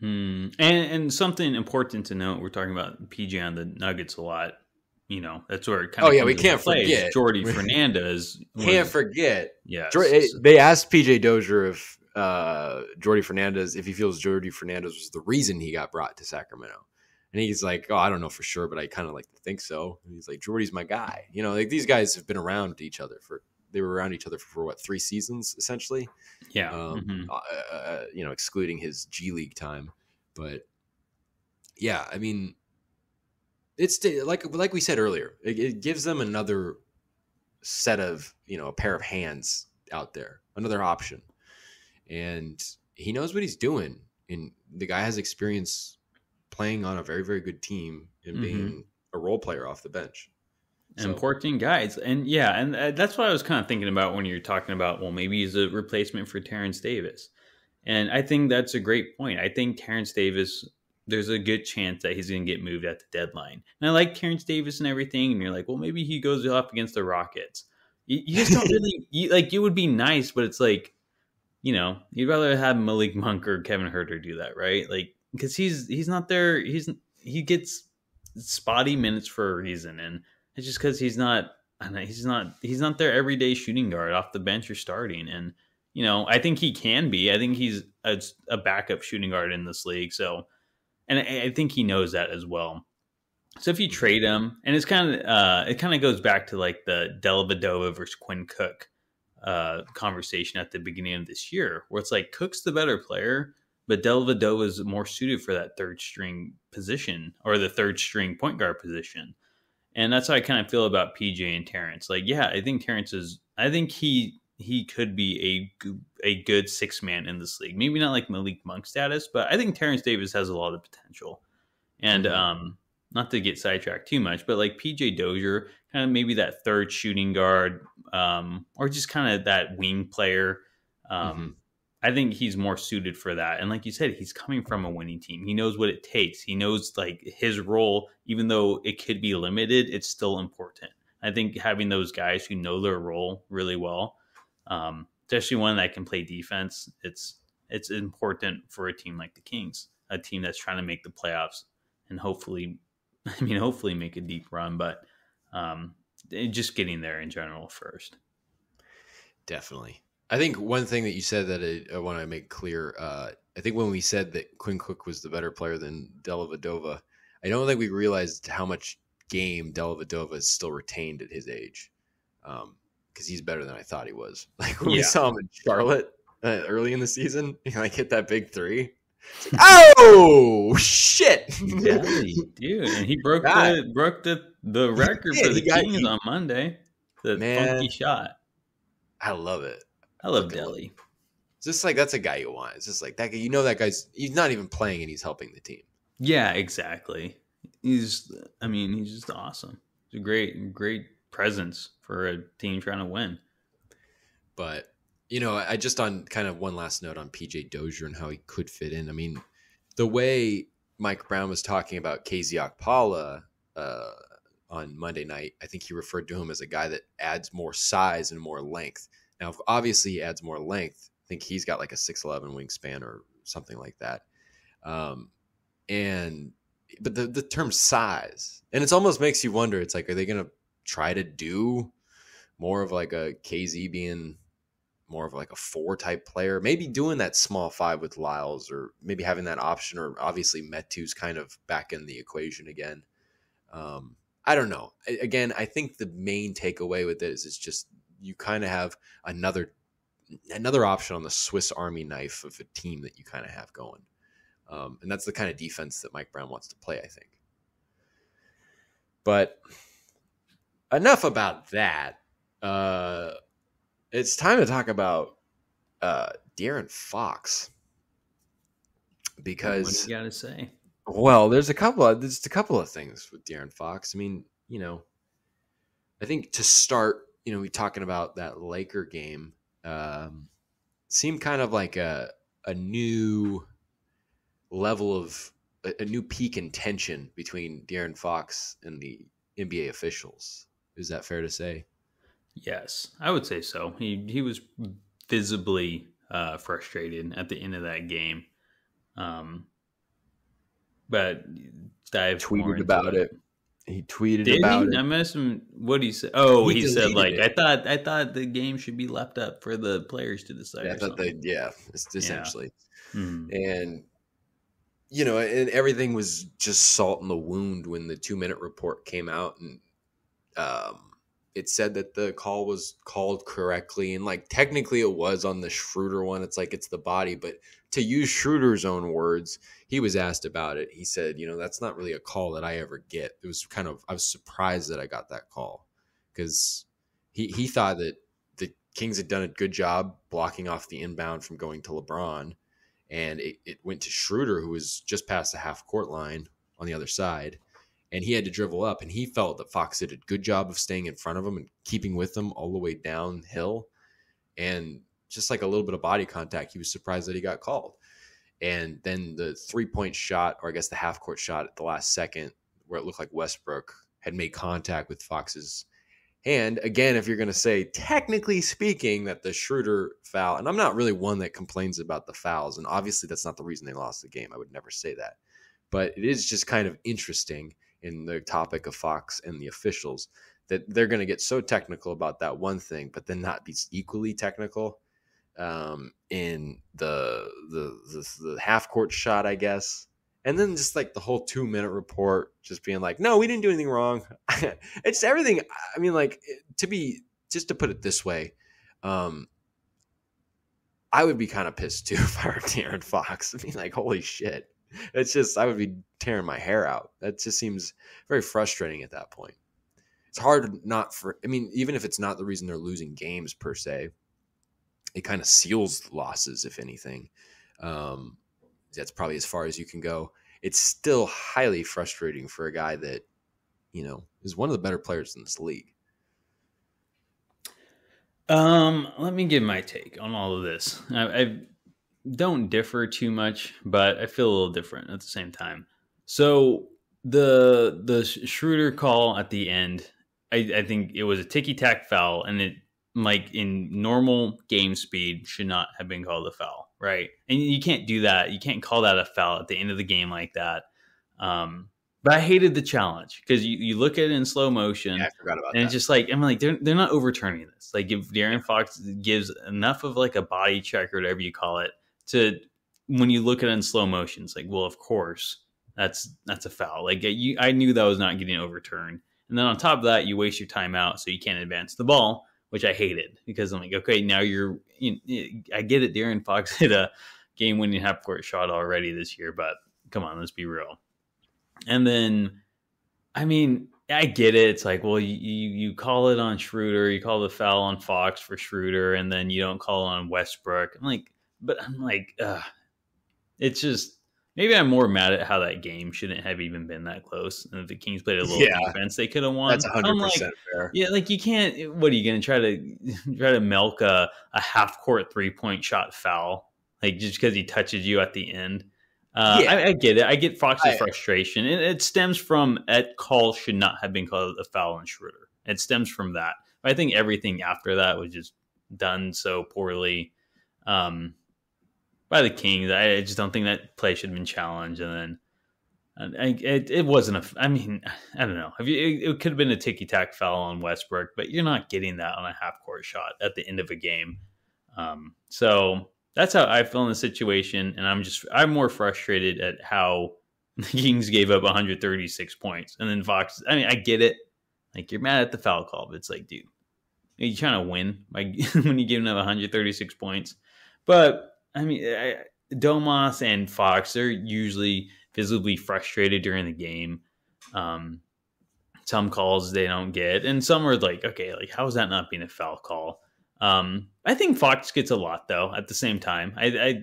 And something important to note, we're talking about PJ on the Nuggets a lot. You know, that's where it kind of we can't forget Jordy Fernandez. Can't forget. Yeah. They asked PJ Dozier if Jordy Fernandez, if he feels Jordy Fernandez was the reason he got brought to Sacramento. And he's like, I don't know for sure, but I kind of like to think so. And he's like, Jordy's my guy. You know, like these guys have been around each other they were around each other for what, 3 seasons essentially. Yeah. Excluding his G League time. But yeah, I mean, it's like we said earlier, it gives them another set of, a pair of hands out there, another option. And he knows what he's doing. And the guy has experience playing on a very, very good team and being a role player off the bench. Important guys. And yeah, and that's what I was kind of thinking about when you're talking about, well, maybe he's a replacement for Terrence Davis. And I think that's a great point. I think Terrence Davis, there's a good chance that he's going to get moved at the deadline. And I like Terrence Davis and everything. And you're like, well, maybe he goes up against the Rockets. You just don't really, it would be nice, but it's like, you'd rather have Malik Monk or Kevin Huerter do that, right? Like, because he's not there. He gets spotty minutes for a reason. And it's just because he's not their everyday shooting guard off the bench or starting. And, I think he can be. I think he's a backup shooting guard in this league. So, and I think he knows that as well. So if you trade him, and it kind of goes back to like the Dellavedova versus Quinn Cook conversation at the beginning of this year, where it's like Cook's the better player, but Dellavedova is more suited for that third string position or the third string point guard position. And that's how I kind of feel about PJ and Terrence. Like, yeah, I think he could be a good 6-man in this league. Maybe not like Malik Monk status, but I think Terrence Davis has a lot of potential. And not to get sidetracked too much, but like PJ Dozier, kind of maybe that third shooting guard, or just kind of that wing player. I think he's more suited for that. And like you said, he's coming from a winning team. He knows what it takes. He knows like his role, even though it could be limited, it's still important. I think having those guys who know their role really well, especially one that can play defense, it's important for a team like the Kings, a team that's trying to make the playoffs and hopefully make a deep run, but just getting there in general first. Definitely. I think one thing that you said that I want to make clear, I think when we said that Quinn Cook was the better player than Dellavedova, I don't think we realized how much game Dellavedova is still retained at his age. because he's better than I thought he was. Like when we Yeah. saw him in Charlotte early in the season, he like hit that big three. Like, oh shit! Deli, dude, and he broke God. the record for the Kings on Monday. The Man. funky shot. I love it. I love Deli. It's just like that's a guy you want. It's just like that guy. You know that guy's he's not even playing and he's helping the team. Yeah, exactly. He's just awesome. He's a great presence for a team trying to win. But I just on kind of one last note on PJ Dozier and how he could fit in. I mean, the way Mike Brown was talking about KZ Okpala on Monday night, I think he referred to him as a guy that adds more size and more length. Now, if obviously he adds more length, I think he's got like a 6'11" wingspan or something like that. But the term size, and it almost makes you wonder, it's like, are they going to try to do more of like a KZ being more of like a 4 type player, maybe doing that small 5 with Lyles, or maybe having that option, or obviously Metu's kind of back in the equation again. I don't know. Again, I think the main takeaway with it is it's just you kind of have another option on the Swiss Army knife of a team that you kind of have going. And that's the kind of defense that Mike Brown wants to play, I think. But enough about that. It's time to talk about De'Aaron Fox. Because what do you got to say? Well, there's a couple of things with De'Aaron Fox. I mean, I think to start, we talking about that Laker game, seemed kind of like a new level of a new peak in tension between De'Aaron Fox and the NBA officials. Is that fair to say? Yes, I would say so. He was visibly frustrated at the end of that game. But dive tweeted about it. He tweeted Did about he? it. I missed him. What did he say? Oh, he said like it. I thought the game should be left up for the players to decide. It's essentially. Yeah. Mm-hmm. And and everything was just salt in the wound when the 2-minute report came out, and it said that the call was called correctly, and like technically it was on the Schroeder one. It's like it's the body, but to use Schroeder's own words, he was asked about it. He said, that's not really a call that I ever get. It was I was surprised that I got that call, because he thought that the Kings had done a good job blocking off the inbound from going to LeBron, and it went to Schroeder, who was just past the half court line on the other side. And he had to dribble up, and he felt that Fox did a good job of staying in front of him and keeping with him all the way downhill. And just like a little bit of body contact, he was surprised that he got called. And then the 3-point shot, or I guess the half-court shot at the last second, where it looked like Westbrook had made contact with Fox's hand. Again, if you're going to say, technically speaking, that the Schroeder foul, and I'm not really one that complains about the fouls, and obviously that's not the reason they lost the game. I would never say that. But it is just kind of interesting in the topic of Fox and the officials that they're going to get so technical about that one thing, but then not be equally technical in the half court shot, I guess. And then just like the whole 2-minute report, just being like, no, we didn't do anything wrong. It's everything. I mean, like, just to put it this way, I would be kind of pissed too if I were De'Aaron Fox. I mean, like, holy shit. It's just, I would be tearing my hair out. That just seems very frustrating at that point. It's hard even if it's not the reason they're losing games per se, it kind of seals losses, if anything. That's probably as far as you can go. It's still highly frustrating for a guy that, is one of the better players in this league. Let me give my take on all of this. I don't differ too much, but I feel a little different at the same time. So the Schroeder call at the end, I think it was a ticky-tack foul, and it, like, in normal game speed, should not have been called a foul, right? And you can't do that. You can't call that a foul at the end of the game like that. But I hated the challenge, because you look at it in slow motion, I forgot about and that. it's just like, I'm like, they're not overturning this. Like, if De'Aaron Fox gives enough of like a body check or whatever you call it, to when you look at it in slow motion, it's like, well, of course that's a foul. Like, I knew that was not getting overturned. And then on top of that, you waste your time out, so you can't advance the ball, which I hated because I'm like, okay, now I get it. De'Aaron Fox hit a game-winning half-court shot already this year, but come on, let's be real. And then, I mean, I get it. It's like, well, you call it on Schroeder, you call the foul on Fox for Schroeder, and then you don't call it on Westbrook. I'm like, it's just, maybe I'm more mad at how that game shouldn't have even been that close. And if the Kings played a little defense, they could have won. That's 100% fair. Yeah, like you can't. What are you going to try to milk a half court 3-point shot foul, like just because he touches you at the end? I get it. I get Fox's frustration, and it stems from that call should not have been called a foul on Schroeder. It stems from that. But I think everything after that was just done so poorly by the Kings. I just don't think that play should have been challenged. And then it wasn't I don't know. It could have been a ticky-tack foul on Westbrook, but you're not getting that on a half-court shot at the end of a game. So that's how I feel in the situation, and I'm more frustrated at how the Kings gave up 136 points. And then Fox, I get it. Like, you're mad at the foul call, but it's like, dude, are you trying to win when you're giving up 136 points? But, Domas and Fox, they're usually visibly frustrated during the game. Some calls they don't get, and some are like, okay, like, how is that not being a foul call? I think Fox gets a lot though. At the same time, I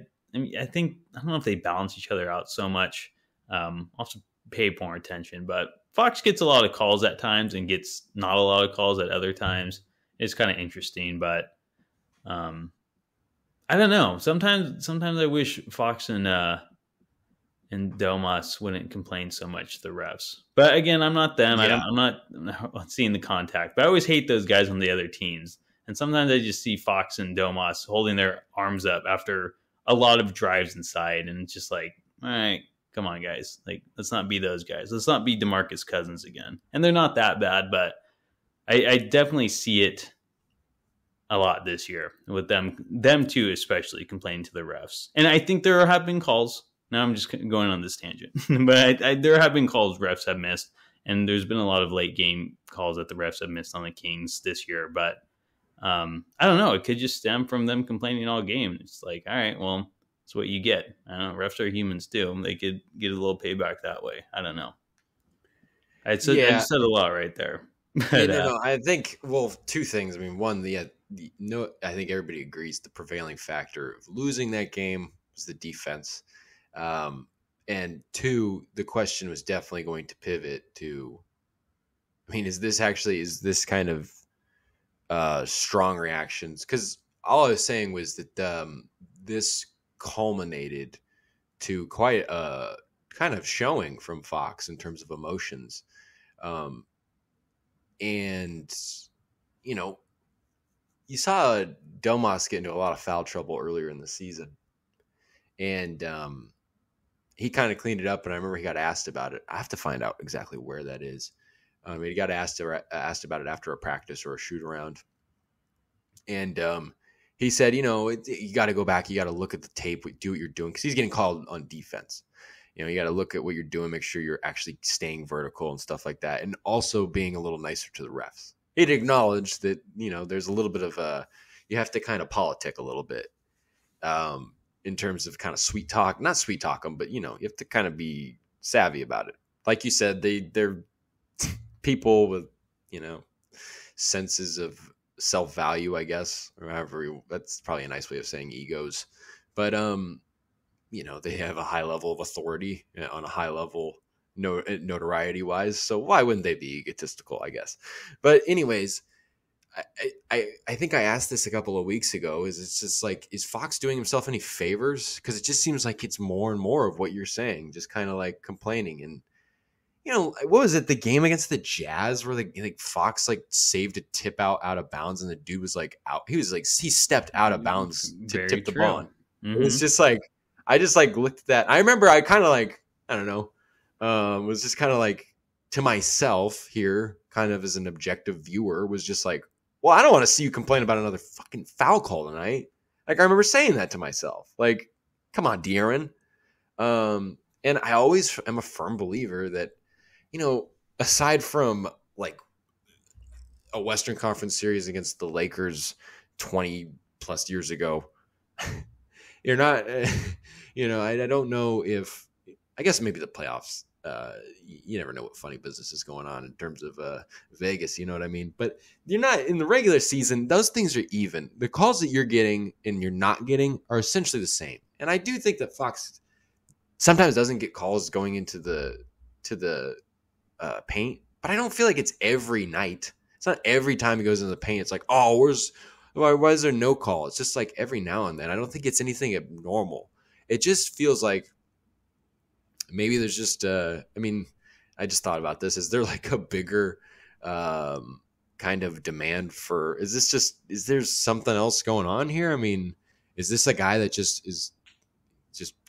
think, I don't know if they balance each other out so much. Also pay more attention, but Fox gets a lot of calls at times and gets not a lot of calls at other times. It's kind of interesting, but I don't know. Sometimes I wish Fox and Domas wouldn't complain so much to the refs. But again, I'm not them. Yeah. I'm not seeing the contact. But I always hate those guys on the other teams. And sometimes I just see Fox and Domas holding their arms up after a lot of drives inside. And it's just like, all right, come on, guys. Like, let's not be those guys. Let's not be DeMarcus Cousins again. And they're not that bad, but I definitely see it a lot this year with them too, especially complaining to the refs. And I think there have been calls. Now I'm just going on this tangent. But there have been calls refs have missed. And there's been a lot of late game calls that the refs have missed on the Kings this year. But I don't know. It could just stem from them complaining all game. It's like, all right, well, that's what you get. I don't know. Refs are humans too. They could get a little payback that way. I don't know. I just said a lot right there. But, no. I think, two things. One, I think everybody agrees the prevailing factor of losing that game was the defense. And two, the question was definitely going to pivot to, is this kind of strong reactions? Because all I was saying was that this culminated to quite a kind of showing from Fox in terms of emotions. And, you saw Domas get into a lot of foul trouble earlier in the season. And he kind of cleaned it up, and I remember he got asked about it. I have to find out exactly where that is. He got asked about it after a practice or a shoot around. And he said, you got to go back. You got to look at the tape, do what you're doing. Because he's getting called on defense. You got to look at what you're doing, make sure you're actually staying vertical and stuff like that. And also being a little nicer to the refs. He'd acknowledged that, there's a little bit of you have to kind of politic a little bit in terms of kind of sweet talk. Not sweet talk them, but, you have to kind of be savvy about it. Like you said, they're people with, senses of self-value, I guess, or however, that's probably a nice way of saying egos. But, they have a high level of authority on a high level notoriety wise. So why wouldn't they be egotistical, I guess? But anyways, I think I asked this a couple of weeks ago, it's just like, is Fox doing himself any favors? Because it just seems like it's more and more of what you're saying, just kind of like complaining. And, what was it? The game against the Jazz where Fox saved a tip out of bounds and the dude was out. He was he stepped out of bounds to tip the ball. Mm-hmm. It's just I just looked at that. I remember I kind of I don't know, was just kind of to myself here, kind of as an objective viewer, was just well, I don't want to see you complain about another fucking foul call tonight. I remember saying that to myself. Come on, De'Aaron. And I always am a firm believer that, aside from a Western Conference series against the Lakers 20 plus years ago. You're not, I don't know if, I guess maybe the playoffs, you never know what funny business is going on in terms of Vegas, you know what I mean? But you're not in the regular season, those things are even. The calls that you're getting and you're not getting are essentially the same. And I do think that Fox sometimes doesn't get calls going into the paint, but I don't feel like it's every night. It's not every time he goes into the paint. It's like, oh, why is there no call? It's just like every now and then. I don't think it's anything abnormal. It just feels like maybe there's just, I just thought about this. Is there like a bigger kind of demand for, is there something else going on here? I mean, is this a guy that just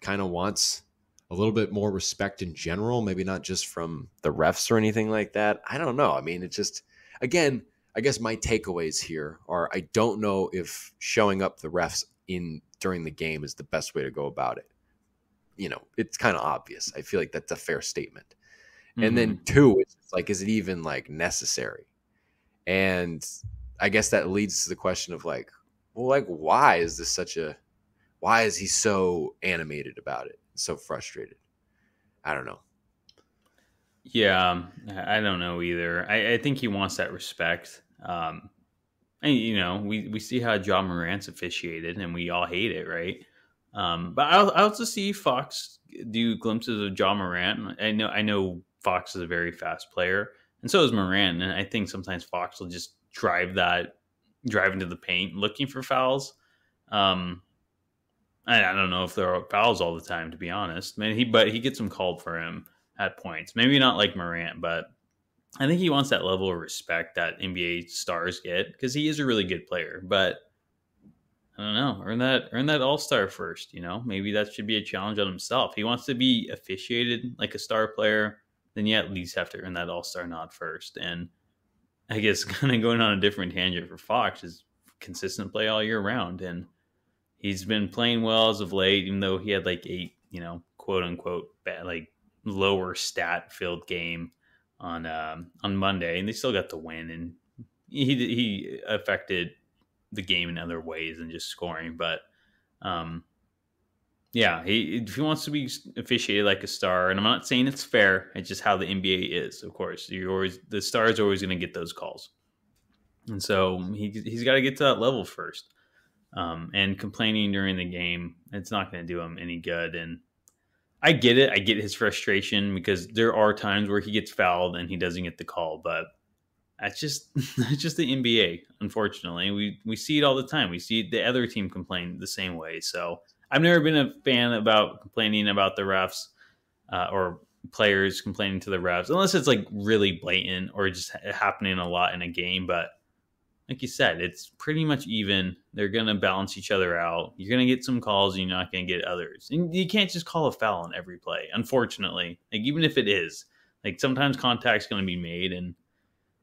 kind of wants a little bit more respect in general, maybe not just from the refs or anything like that? I don't know. I mean, it's just, again, I guess my takeaways here are I don't know if showing up the refs during the game is the best way to go about it. It's kind of obvious. I feel like that's a fair statement. Mm-hmm. And then two, it's like, is it even like necessary? And I guess that leads to the question of like, well, like, why is he so animated about it? So frustrated. I don't know. Yeah, I don't know either. I think he wants that respect. And we see how John Morant's officiated, and we all hate it, right? But I also see Fox do glimpses of John Morant. I know Fox is a very fast player, and so is Morant. And I think sometimes Fox will just drive into the paint looking for fouls. I don't know if there are fouls all the time, to be honest. But he gets them called for him at points. Maybe not like Morant, but I think he wants that level of respect that NBA stars get because he is a really good player. But I don't know, earn that All-Star first. Maybe that should be a challenge on himself. He wants to be officiated like a star player, then you at least have to earn that All-Star nod first. And I guess kind of going on a different tangent for Fox is consistent play all year round, and he's been playing well as of late, even though he had like 8, quote unquote, bad, like lower stat filled game on Monday, and they still got the win. And he affected the game in other ways than just scoring. But if he wants to be officiated like a star, and I'm not saying it's fair, it's just how the NBA is. Of course, the star is always going to get those calls, and so he's got to get to that level first. And complaining during the game, it's not going to do him any good. And I get it. I get his frustration because there are times where he gets fouled and he doesn't get the call. But that's just the NBA, unfortunately. We see it all the time. We see the other team complain the same way. So I've never been a fan about complaining about the refs or players complaining to the refs, unless it's like really blatant or just happening a lot in a game. But like you said, it's pretty much even. They're going to balance each other out. You're going to get some calls, and you're not going to get others. And you can't just call a foul on every play, unfortunately. Like, even if it is, like, sometimes contact's going to be made, and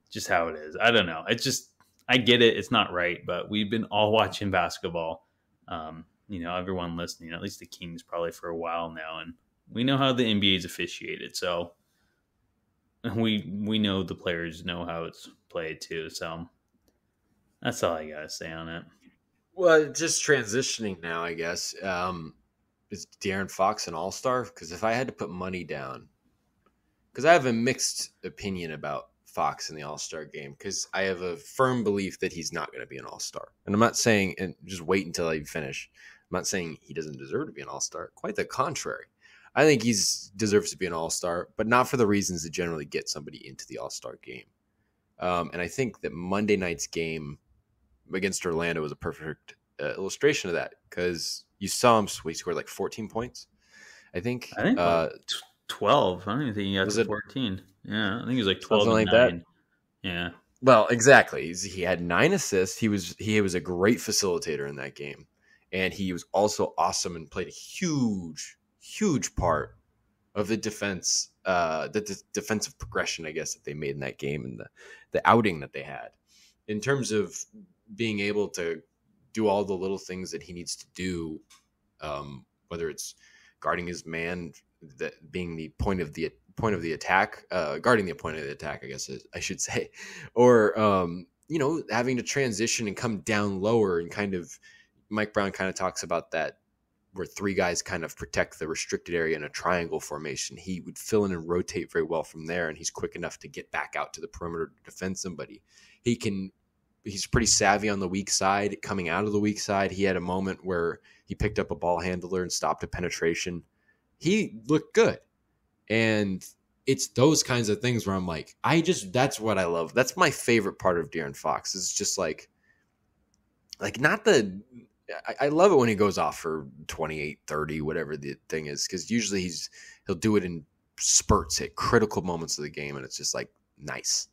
just how it is. I don't know. It's just, I get it. It's not right, but we've been all watching basketball. Everyone listening, at least the Kings probably for a while now, and we know how the NBA is officiated. So we know the players know how it's played too. So that's all I got to say on it. Well, just transitioning now, I guess. Is De'Aaron Fox an all-star? Because if I had to put money down, because I have a mixed opinion about Fox in the all-star game, because I have a firm belief that he's not going to be an all-star. And I'm not saying, and just wait until I finish, I'm not saying he doesn't deserve to be an all-star. Quite the contrary. I think he deserves to be an all-star, but not for the reasons that generally get somebody into the all-star game. And I think that Monday night's game against Orlando was a perfect illustration of that, because you saw him. He scored like 14 points, I think. 12. I don't even think he got to 14. Yeah, I think he was like 12 something and like 9. That. Yeah. Well, exactly. He had 9 assists. He was a great facilitator in that game, and he was also awesome and played a huge part of the defense, the defensive progression, I guess, that they made in that game, and the outing that they had in terms of being able to do all the little things that he needs to do, whether it's guarding his man, that being the point of the attack, guarding the point of the attack, I guess I should say, or having to transition and come down lower and kind of Mike Brown kind of talks about that where three guys kind of protect the restricted area in a triangle formation. He would fill in and rotate very well from there, and he's quick enough to get back out to the perimeter to defend somebody. He's pretty savvy on the weak side. Coming out of the weak side, he had a moment where he picked up a ball handler and stopped a penetration. He looked good. And it's those kinds of things where I'm like, that's what I love. That's my favorite part of De'Aaron Fox. It's just like not the, I love it when he goes off for 28, 30, whatever the thing is, because usually he'll do it in spurts at critical moments of the game, and it's just like nice.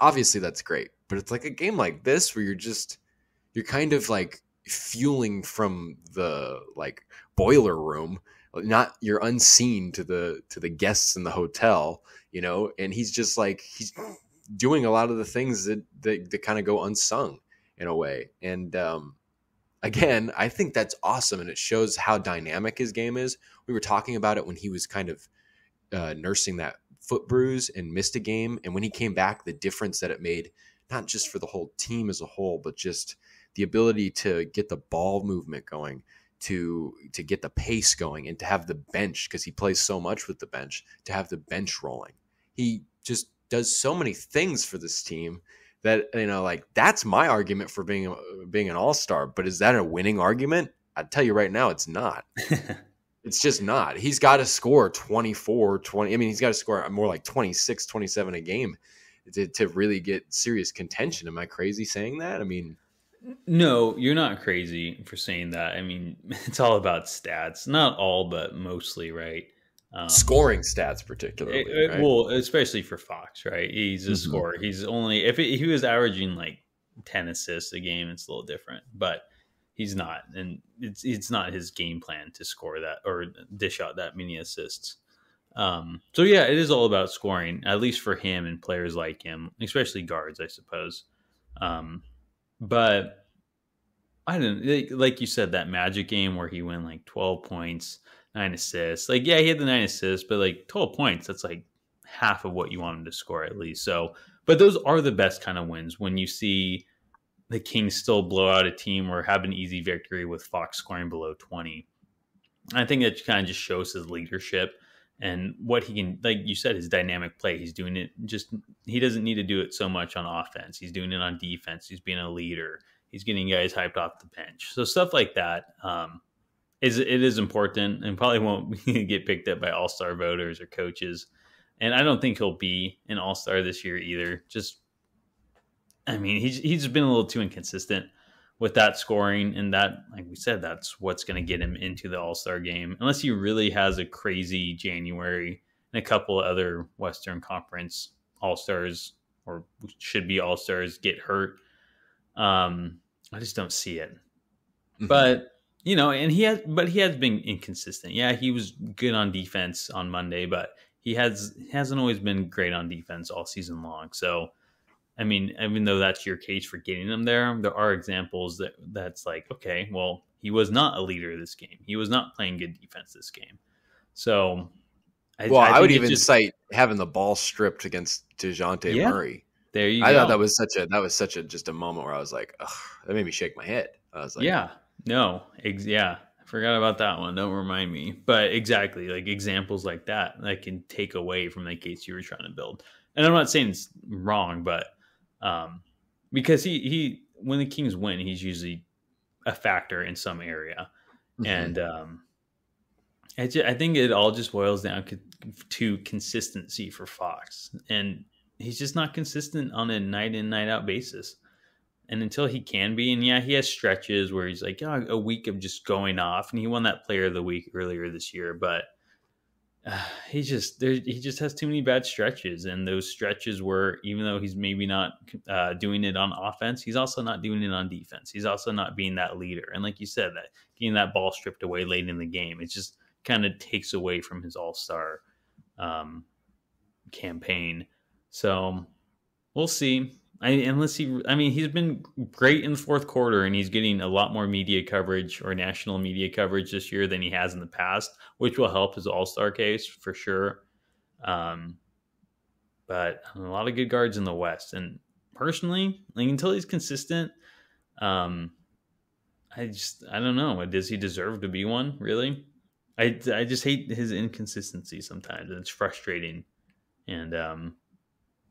Obviously, that's great, but it's like a game like this where you're kind of like fueling from the like boiler room, you're unseen to the guests in the hotel, and he's just like he's doing a lot of the things that kind of go unsung in a way, and again, I think that's awesome, and it shows how dynamic his game is. We were talking about it when he was kind of nursing that foot bruise and missed a game, and when he came back, the difference that it made, not just for the whole team as a whole, but just the ability to get the ball movement going, to get the pace going, and to have the bench, because he plays so much with the bench, to have the bench rolling. He just does so many things for this team that, that's my argument for being an all-star. But is that a winning argument? I'd tell you right now, it's not. It's just not. He's got to score 24, 20. I mean, he's got to score more like 26, 27 a game to really get serious contention. Am I crazy saying that? I mean, no, you're not crazy for saying that. I mean, it's all about stats. Not all, but mostly, right? Scoring stats particularly. Right? Well, especially for Fox, right? He's a scorer. He's only, if he was averaging like 10 assists a game, it's a little different. But he's not, and it's not his game plan to score that or dish out that many assists. So yeah, it is all about scoring, at least for him and players like him, especially guards, I suppose. But I didn't, like you said, that Magic game where he went like 12 points, 9 assists. Like, yeah, he had the 9 assists, but like 12 points, that's like half of what you want him to score at least. So, but those are the best kind of wins when you see the Kings still blow out a team or have an easy victory with Fox scoring below 20. I think that kind of just shows his leadership and what he can, like you said, his dynamic play. He's doing it he doesn't need to do it so much on offense. He's doing it on defense. He's being a leader. He's getting guys hyped off the bench. So stuff like that it is important and probably won't get picked up by all-star voters or coaches. And I don't think he'll be an all-star this year either. He's been a little too inconsistent with that scoring, and that, like we said, that's what's going to get him into the All-Star game. Unless he really has a crazy January and a couple of other Western Conference All-Stars or should be All-Stars get hurt. I just don't see it. Mm-hmm. But and he has been inconsistent. Yeah, he was good on defense on Monday, but he hasn't always been great on defense all season long. So, I mean, even though that's your case for getting him there are examples that's like, okay, well, he was not a leader this game. He was not playing good defense this game. So, I would even cite having the ball stripped against DeJounte Murray. There you go. I thought that was such a just a moment where I was like, ugh, that made me shake my head. I was like, yeah, no, I forgot about that one. Don't remind me. But exactly, like examples like that can take away from the case you were trying to build. And I'm not saying it's wrong, but because he when the Kings win, he's usually a factor in some area. Mm-hmm. And I think it all just boils down to consistency for Fox. And he's just not consistent on a night in, night out basis. And until he can be, and yeah, he has stretches where he's like, a week of just going off, and he won that Player of the Week earlier this year. But he just has too many bad stretches, and those stretches were, even though he's maybe not doing it on offense, he's also not doing it on defense. He's also not being that leader. And like you said, that getting that ball stripped away late in the game, it just kind of takes away from his all-star campaign. So we'll see. He's been great in the fourth quarter, and he's getting a lot more media coverage or national media coverage this year than he has in the past, which will help his all-star case for sure. But a lot of good guards in the West, and personally, like until he's consistent, I don't know. Does he deserve to be one? Really? I just hate his inconsistency sometimes, and it's frustrating. And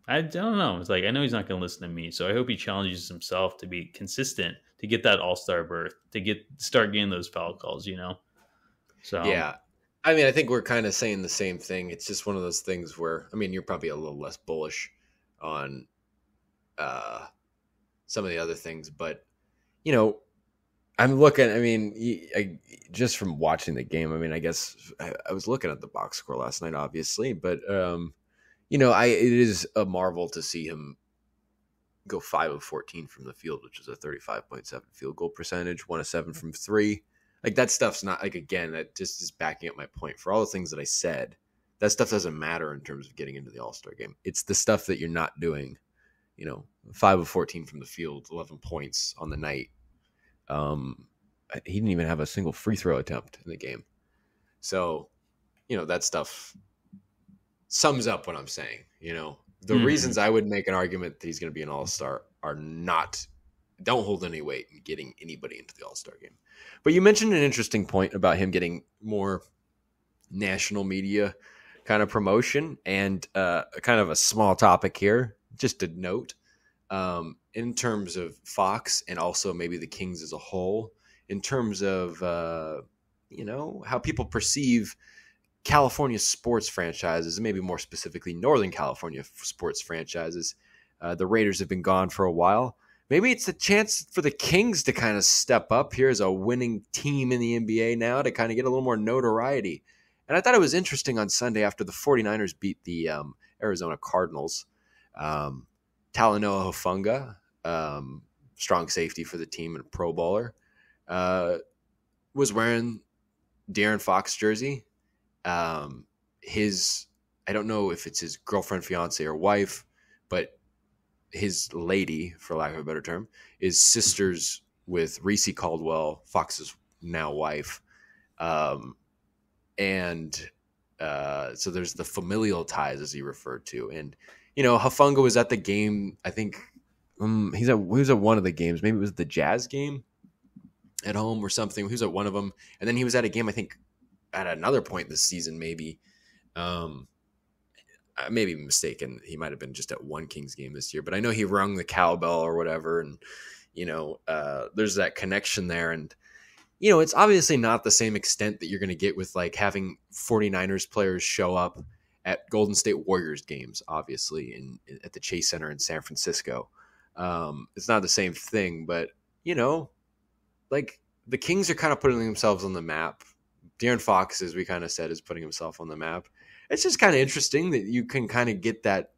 I don't know. It's like I know he's not going to listen to me, so I hope he challenges himself to be consistent, to get that All-Star berth, to start getting those foul calls. So Yeah. I mean, I think we're kind of saying the same thing. It's just one of those things where, I mean, you're probably a little less bullish on some of the other things, but I'm looking. I mean, just from watching the game, I mean, I guess I was looking at the box score last night, obviously, but it is a marvel to see him go 5 of 14 from the field, which is a 35.7 field goal percentage, 1 of 7 from 3. Like that stuff's not like, again, that just is backing up my point for all the things that I said. That stuff doesn't matter in terms of getting into the All-Star game. It's the stuff that you're not doing. 5 of 14 from the field, 11 points on the night. He didn't even have a single free throw attempt in the game. So, that stuff sums up what I'm saying. The reasons I would make an argument that he's going to be an All-Star don't hold any weight in getting anybody into the All-Star game. But you mentioned an interesting point about him getting more national media kind of promotion, and kind of a small topic here, just a note, in terms of Fox and also maybe the Kings as a whole, in terms of, how people perceive California sports franchises, and maybe more specifically Northern California sports franchises. The Raiders have been gone for a while. Maybe it's a chance for the Kings to kind of step up here as a winning team in the NBA now, to kind of get a little more notoriety. And I thought it was interesting on Sunday after the 49ers beat the Arizona Cardinals. Talanoa Hufanga, strong safety for the team and a Pro Bowler, was wearing De'Aaron Fox jersey. I don't know if it's his girlfriend, fiance, or wife, but his lady, for lack of a better term, is sisters with Reese Caldwell, Fox's now wife. So there's the familial ties, as he referred to. And, Hufanga was at the game, I think, he was at one of the games. Maybe it was the Jazz game at home or something. He was at one of them. And then he was at a game, I think, at another point this season, maybe. I may be mistaken. He might have been just at one Kings game this year, but I know he rung the cowbell or whatever. And, there's that connection there. And, it's obviously not the same extent that you're going to get with like having 49ers players show up at Golden State Warriors games, obviously, at the Chase Center in San Francisco. It's not the same thing, but, like the Kings are kind of putting themselves on the map. De'Aaron Fox, as we kind of said, is putting himself on the map. It's just kind of interesting that you can kind of get that.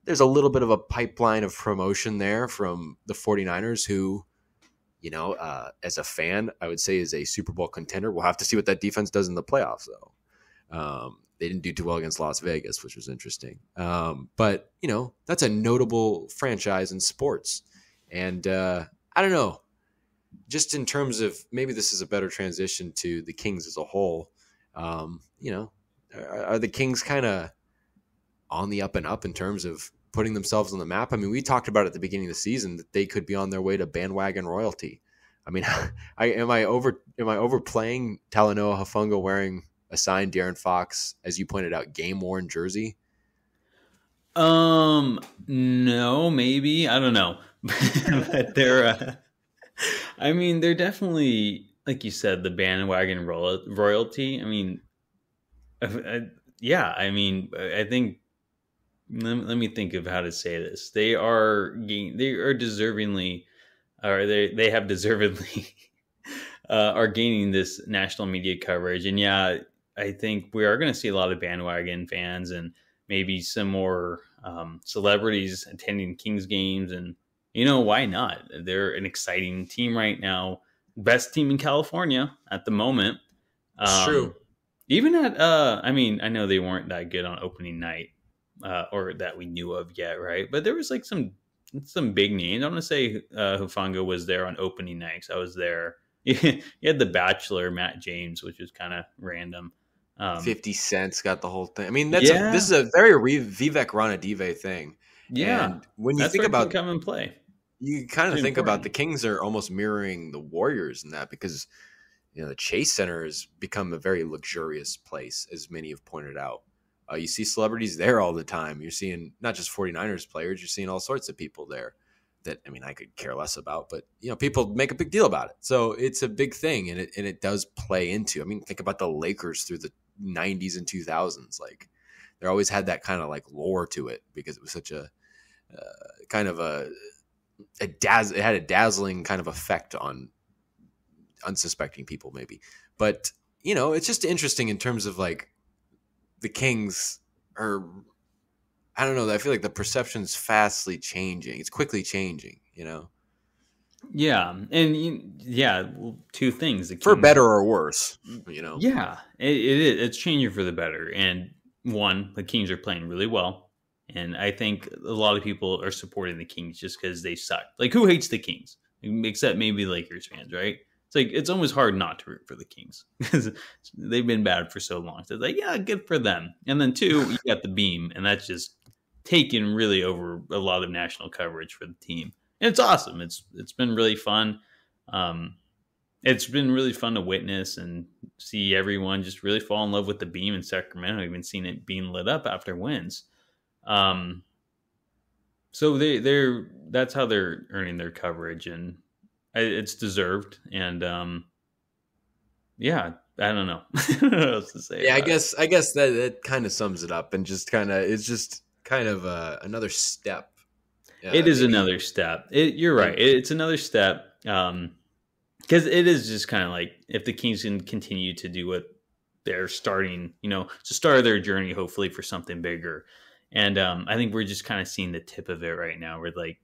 There's a little bit of a pipeline of promotion there from the 49ers who, as a fan, I would say is a Super Bowl contender. We'll have to see what that defense does in the playoffs, though. They didn't do too well against Las Vegas, which was interesting. But, that's a notable franchise in sports. And I don't know, just in terms of maybe this is a better transition to the Kings as a whole. Are the Kings kind of on the up and up in terms of putting themselves on the map? I mean, we talked about at the beginning of the season that they could be on their way to bandwagon royalty. I mean, am I overplaying Talanoa Hufanga wearing a signed De'Aaron Fox, as you pointed out, game worn jersey? No, maybe, I don't know, but they're definitely, like you said, the bandwagon royalty. I mean, yeah, I mean, I think. Let me think of how to say this. They are deservingly, or they have deservedly, are gaining this national media coverage. And yeah, I think we are going to see a lot of bandwagon fans and maybe some more celebrities attending Kings games. And why not? They're an exciting team right now, best team in California at the moment. It's true. Even at, I know they weren't that good on opening night, or that we knew of yet, right? But there was like some big names. I want to say Hufanga was there on opening night, 'cause I was there. You had The Bachelor, Matt James, which was kind of random. 50 Cent's got the whole thing. I mean, this is a very Vivek Ranadive thing. Yeah, And when you that's think where it can about, come and play. you kind of It's think about the important. Kings are almost mirroring the Warriors in that, because the Chase Center has become a very luxurious place, as many have pointed out. You see celebrities there all the time. You're seeing not just 49ers players, you're seeing all sorts of people there that, I mean, I could care less about, but people make a big deal about it. So it's a big thing, and it does play into. I mean, think about the Lakers through the 90s and 2000s. Like, they always had that kind of like lore to it, because it was such a kind of it had a dazzling kind of effect on unsuspecting people, maybe. But it's just interesting in terms of like the Kings are, I don't know, I feel like the perception's fastly changing. It's quickly changing. Yeah, and yeah, well, two things: the For Kings. better or worse. Yeah, it is. It's changing for the better. And one, the Kings are playing really well, and I think a lot of people are supporting the Kings just because they suck. Like, who hates the Kings except maybe Lakers fans, right? It's like it's almost hard not to root for the Kings because they've been bad for so long. So it's like, yeah, good for them. And then two, you got the Beam, and that's just taken really over a lot of national coverage for the team. And it's awesome. It's been really fun. Um, it's been really fun to witness and see everyone just really fall in love with the Beam in Sacramento. I've even seen it being lit up after wins. Um, so they're that's how they're earning their coverage, and it's deserved. And yeah, I don't know. I don't know what else to say. Yeah, I About it. guess that kind of sums it up, and just kind of it's just kind of another step. It is Maybe another step. You're in right. It's another step. Because it is just kind of like if the Kings can continue to do what they're starting, to start their journey, hopefully for something bigger. And I think we're just kind of seeing the tip of it right now. We're like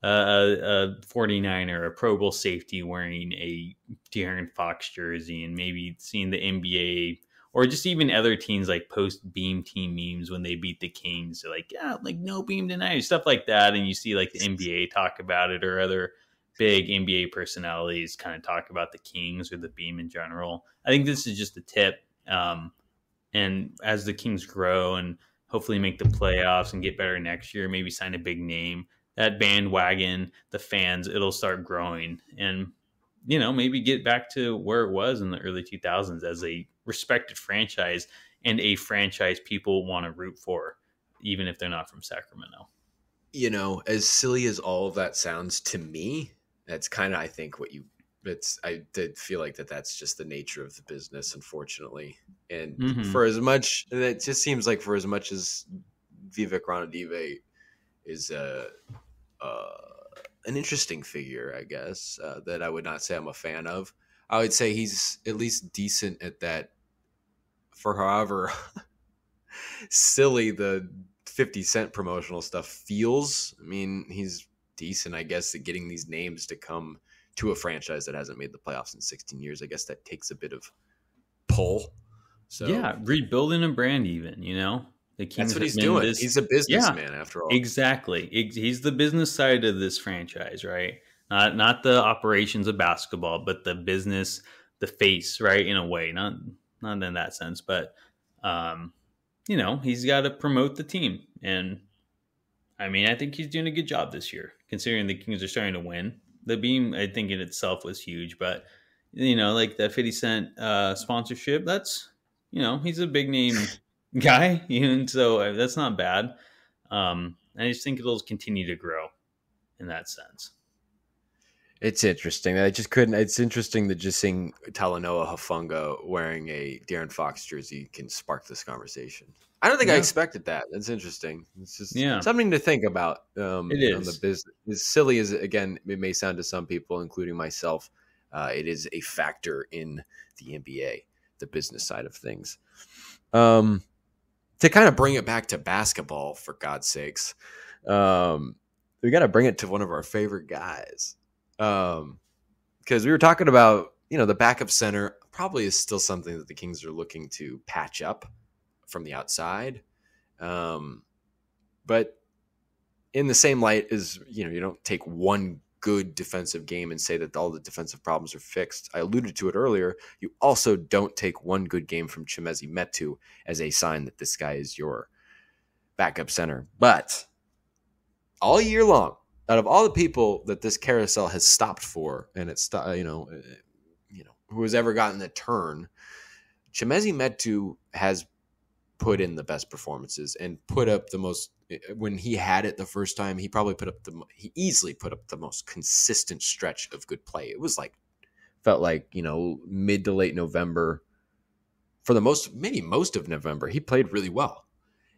a 49er, a Pro Bowl safety wearing a De'Aaron Fox jersey, and maybe seeing the NBA or just even other teams like post Beam team memes when they beat the Kings. They're like, yeah, like no Beam tonight, stuff like that. And you see like the NBA talk about it, or other big NBA personalities kind of talk about the Kings or the Beam in general. I think this is just the tip. And as the Kings grow and hopefully make the playoffs and get better next year, maybe sign a big name, that bandwagon, the fans, it'll start growing. And, maybe get back to where it was in the early 2000s as a respected franchise and a franchise people want to root for, even if they're not from Sacramento. As silly as all of that sounds to me, that's kind of, I think, I did feel like that's just the nature of the business, unfortunately. And Mm-hmm. for as much, it just seems like for as much as Vivek Ranadive is an interesting figure, I guess, that I would not say I'm a fan of. I would say he's at least decent at that, for however silly the 50 Cent promotional stuff feels. I mean, he's decent, I guess, at getting these names to come to a franchise that hasn't made the playoffs in 16 years. I guess that takes a bit of pull. So Yeah, rebuilding a brand, even, the that's Kings what have he's been doing. this. He's a Yeah, businessman after all. exactly. He's the business side of this franchise, right? Not the operations of basketball, but the business, the face, right? In a way, not in that sense, but um, he's got to promote the team, and I mean, I think he's doing a good job this year, considering the Kings are starting to win. The Beam, I think, in itself was huge, but like that 50 Cent sponsorship, that's he's a big name guy, and so that's not bad. I just think it'll continue to grow in that sense. It's interesting. I just couldn't. It's interesting that just seeing Talanoa Hufanga wearing a De'Aaron Fox jersey can spark this conversation. I don't think I Yeah, expected that. That's interesting. It's just yeah, something to think about it on the is. business. As silly as, again, it may sound to some people, including myself, it is a factor in the NBA, the business side of things. To kind of bring it back to basketball, for God's sakes, we got to bring it to one of our favorite guys. Because we were talking about, the backup center probably is still something that the Kings are looking to patch up from the outside. But in the same light as, you don't take one good defensive game and say that all the defensive problems are fixed. I alluded to it earlier. You also don't take one good game from Chimezie Metu as a sign that this guy is your backup center. But all year long, out of all the people that this carousel has stopped for, and it's who has ever gotten the turn, Chimezie Metu has put in the best performances and put up the most. When he had it the first time, he easily put up the most consistent stretch of good play. It was felt like mid to late November, for maybe most of November, he played really well,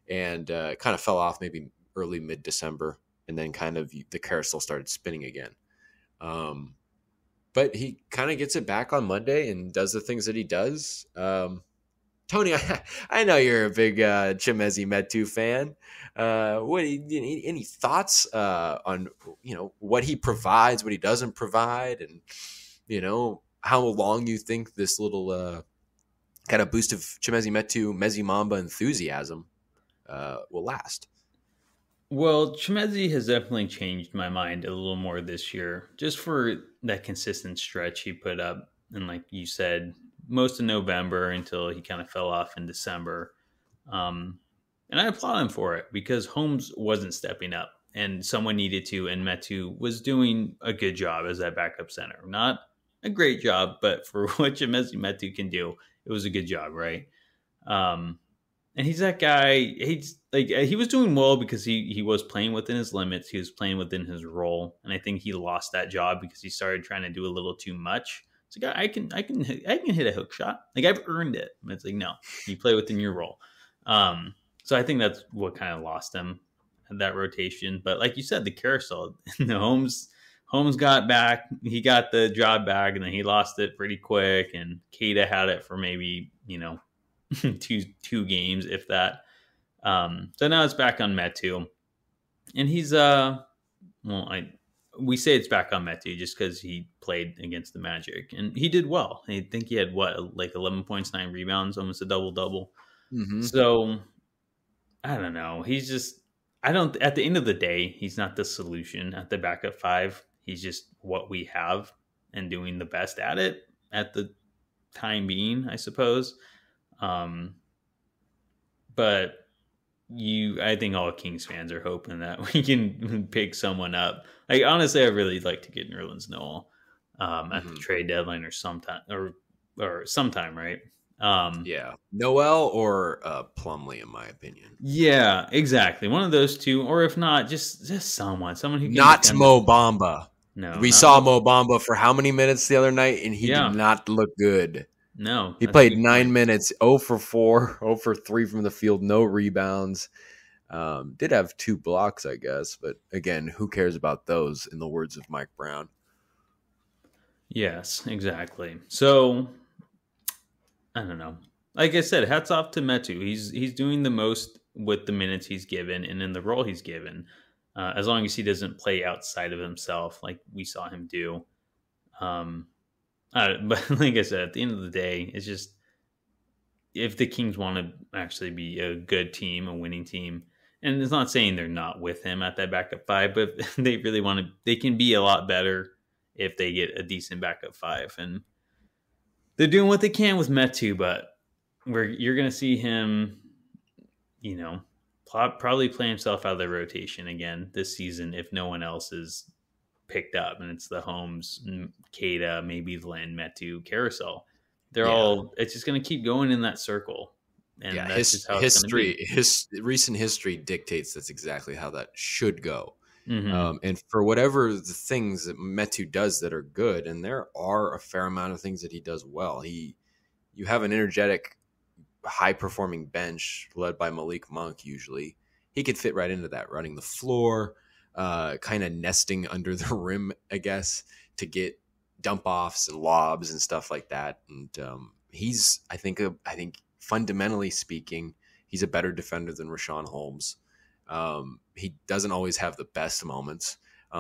and kind of fell off maybe early mid December, and then kind of the carousel started spinning again. But he kind of gets it back on Monday and does the things that he does. Tony, I know you're a big Chimezie Metu fan. Any thoughts on what he provides, what he doesn't provide, and how long you think this little kind of boost of Chimezie Metu, Mezzi Mamba enthusiasm will last? Well, Chimezie has definitely changed my mind a little more this year, just for that consistent stretch he put up. And like you said, most of November until he kind of fell off in December. And I applaud him for it because Holmes wasn't stepping up and someone needed to, and Metu was doing a good job as that backup center. Not a great job, but for what Chimezie Metu can do, it was a good job, right? And he's that guy. He was doing well because he was playing within his limits. He was playing within his role, and I think he lost that job because he started trying to do a little too much. It's like I can hit a hook shot. Like I've earned it. And it's like no, you play within your role. So I think that's what kind of lost him, that rotation. But like you said, the carousel, Holmes got back. He got the job back, and then he lost it pretty quick. And Keita had it for maybe two games, if that. So now it's back on Metu, and he's we say it's back on Metu just because he played against the Magic and he did well. I think he had 11 points, 9 rebounds, almost a double. Mm-hmm. So I don't know. At the end of the day, he's not the solution at the backup 5. He's just what we have and doing the best at it at the time being, I suppose. But I think all Kings fans are hoping that we can pick someone up. Like honestly, I really like to get Nerlens Noel at the trade deadline or sometime, right? Yeah, Noel or Plumlee, in my opinion. Yeah, exactly. One of those two, or if not, just someone who can not Mo Bamba. No, we saw Mo Bamba for how many minutes the other night, and he did not look good. No, he played 9 minutes, 0 for 4, 0 for 3 from the field, no rebounds. Did have 2 blocks, I guess, but again, who cares about those? In the words of Mike Brown. Yes, exactly. So I don't know. Like I said, hats off to Metu. He's doing the most with the minutes he's given and in the role he's given. As long as he doesn't play outside of himself, like we saw him do. But like I said, at the end of the day, it's just if the Kings want to actually be a good team, a winning team, and it's not saying they're not with him at that backup 5, but if they really want to, they can be a lot better if they get a decent backup 5. And they're doing what they can with Metu, but you're going to see him, probably play himself out of the rotation again this season if no one else is picked up, and it's the Holmes, Keita, maybe Len, Metu carousel. It's just going to keep going in that circle. And that's just how recent history dictates that's exactly how that should go. Mm-hmm. And for whatever the things that Metu does that are good, and there are a fair amount of things that he does well. You have an energetic, high-performing bench led by Malik Monk usually. He could fit right into that, running the floor, kind of nesting under the rim, I guess, to get dump-offs and lobs and stuff like that. And he's, I think fundamentally speaking, he's a better defender than Rashawn Holmes. He doesn't always have the best moments.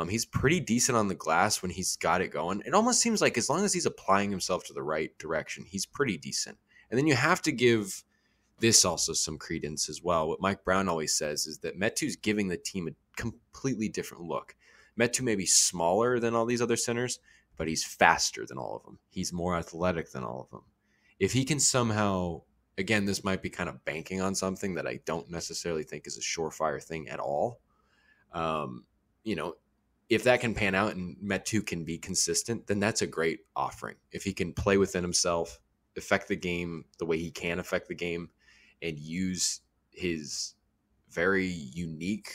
He's pretty decent on the glass when he's got it going. It almost seems like as long as he's applying himself to the right direction, he's pretty decent. And then you have to give this also some credence as well. What Mike Brown always says is that Metu's giving the team a completely different look. Metu may be smaller than all these other centers, but he's faster than all of them. He's more athletic than all of them. If he can somehow, again, this might be kind of banking on something that I don't necessarily think is a surefire thing at all. You know, if that can pan out and Metu can be consistent, then that's a great offering. If he can play within himself, affect the game the way he can affect the game, and use his very unique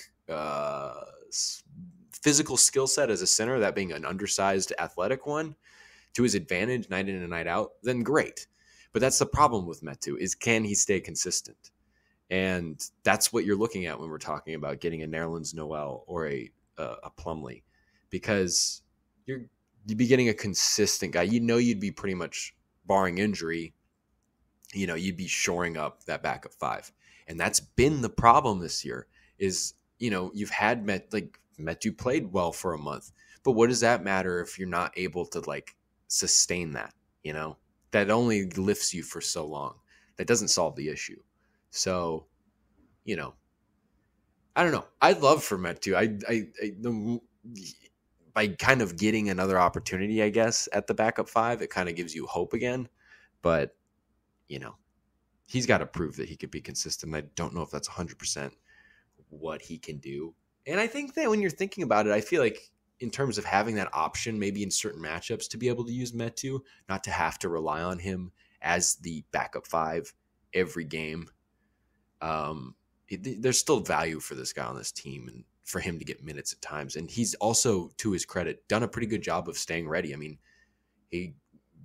physical skill set as a center, that being an undersized athletic one, to his advantage night in and night out, then great. But that's the problem with Metu, is can he stay consistent? And that's what you're looking at when we're talking about getting a Nerlens Noel or a Plumlee, because you'd be getting a consistent guy. You'd be pretty much, barring injury, you'd be shoring up that backup five. And that's been the problem this year is, you've had Metu played well for a month, but what does that matter if you're not able to sustain that? That only lifts you for so long. That doesn't solve the issue. So, I don't know. I'd love for Metu. By kind of getting another opportunity, I guess, at the backup five, it kind of gives you hope again. But, he's got to prove that he could be consistent. I don't know if that's 100% what he can do. And I think that when you're thinking about it, I feel like in terms of having that option, maybe in certain matchups, to be able to use Metu, not to have to rely on him as the backup five every game. There's still value for this guy on this team and for him to get minutes at times. And he's also, to his credit, done a pretty good job of staying ready. I mean, he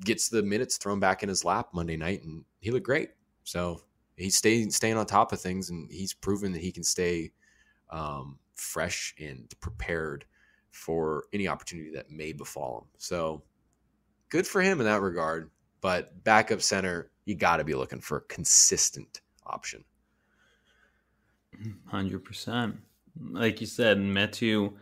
gets the minutes thrown back in his lap Monday night and he looked great. So he's staying on top of things, and he's proven that he can stay fresh and prepared for any opportunity that may befall him. So good for him in that regard. But backup center, you got to be looking for a consistent option. 100%. Like you said, Metu,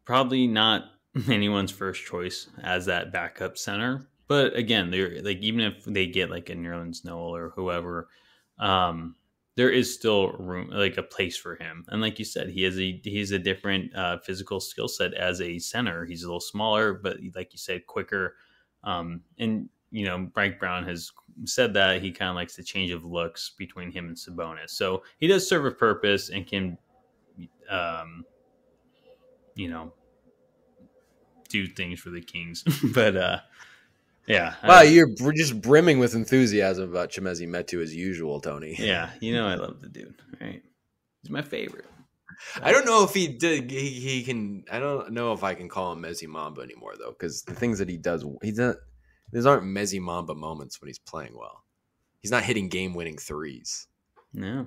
probably not anyone's first choice as that backup center. But again, they're even if they get a Nerlens Noel or whoever, there is still room, a place for him. And like you said, he's a different physical skill set as a center. He's a little smaller, but like you said, quicker. And Mike Brown has said that he kind of likes the change of looks between him and Sabonis. So he does serve a purpose and can, do things for the Kings. But yeah. Wow, we're just brimming with enthusiasm about Chimezie Metu as usual, Tony. Yeah, I love the dude. Right, he's my favorite. I don't know if he did. He can. I don't know if I can call him Mezzi Mamba anymore though, because the things that he does, these aren't Mezzi Mamba moments when he's playing well. He's not hitting game-winning threes. No.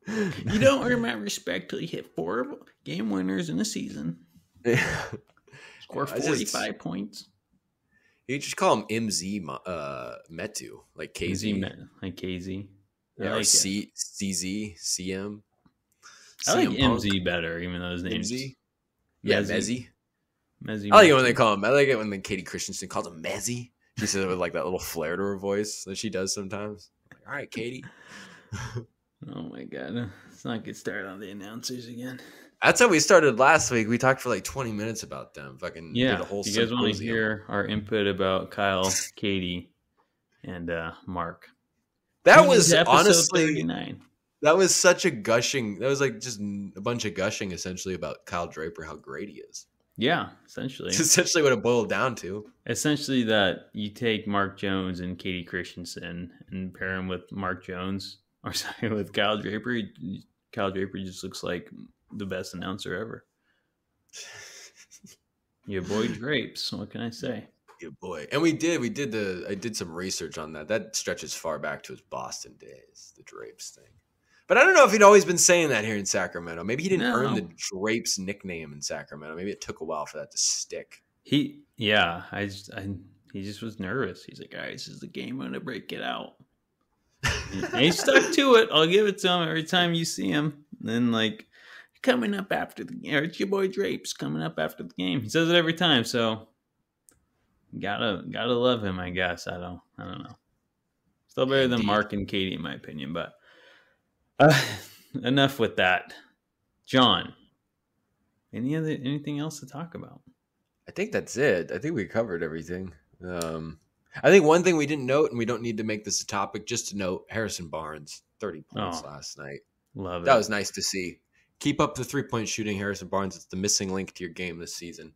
You don't earn my respect till you hit 4 game winners in a season. Score 45 points. You just call him MZ Metu, like KZ. Like KZ. Yeah, or CZ, CM. I like MZ better, even though his name's MZ. Yeah, Mezzi. Mezzi. I like it when they call him. I like it when Katie Christensen calls him Mezzi. She says it with that little flair to her voice that she does sometimes. Like, all right, Katie. Oh my God. Let's not get started on the announcers again. That's how we started last week. We talked for 20 minutes about them. Fucking yeah. The whole you guys want to hear our input about Kyle, Katie, and Mark? That was honestly 39. That was such a gushing. That was just a bunch of gushing essentially about Kyle Draper, how great he is. Yeah, essentially. It's essentially what it boiled down to. Essentially that you take Mark Jones and Katie Christensen and pair him with with Kyle Draper. Kyle Draper just looks like the best announcer ever. Your boy Drapes. What can I say? Your boy. And I did some research on that. That stretches far back to his Boston days, the Drapes thing. But I don't know if he'd always been saying that here in Sacramento. Maybe he didn't earn the Drapes nickname in Sacramento. Maybe it took a while for that to stick. He just was nervous. He's like, all right, this is the game. I'm going to break it out. And he stuck to it. I'll give it to him every time you see him. And then coming up after the game, it's your boy Drapes coming up after the game. He says it every time. So gotta love him, I guess. I don't know. Still better than Mark and Katie, in my opinion. But enough with that. John, anything else to talk about? I think that's it. I think we covered everything. I think one thing we didn't note, and we don't need to make this a topic, just to note, Harrison Barnes, 30 points last night. Love it. That was nice to see. Keep up the 3-point shooting, Harrison Barnes. It's the missing link to your game this season.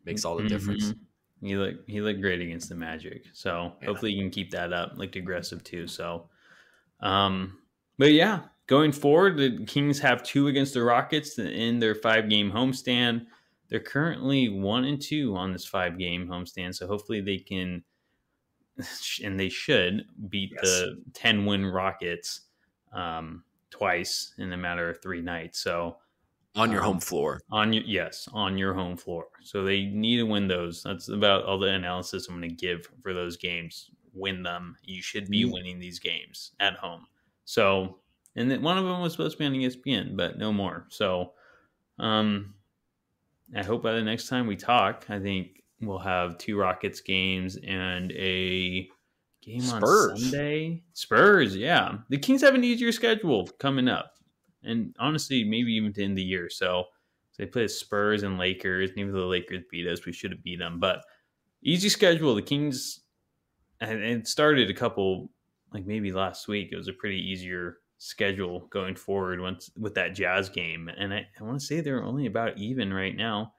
Makes all the difference. He looked great against the Magic. So hopefully you can keep that up. Looked aggressive too. So, but yeah, going forward, the Kings have 2 against the Rockets in their 5-game homestand. They're currently 1-2 on this 5-game homestand. So hopefully they can, and they should beat the 10-win Rockets twice in a matter of 3 nights. So on your home floor, on your home floor. So they need to win those. That's about all the analysis I'm going to give for those games. Win them. You should be winning these games at home. So, and then one of them was supposed to be on ESPN, but no more. So, I hope by the next time we talk, I think we'll have 2 Rockets games and a game on Sunday. Spurs, yeah. The Kings have an easier schedule coming up. And honestly, maybe even to end the year. So they play the Spurs and Lakers. And even though the Lakers beat us, we should have beat them. But easy schedule. The Kings, and it started a couple, like maybe last week. It was a pretty easier schedule going forward once with that Jazz game. And I want to say they're only about even right now.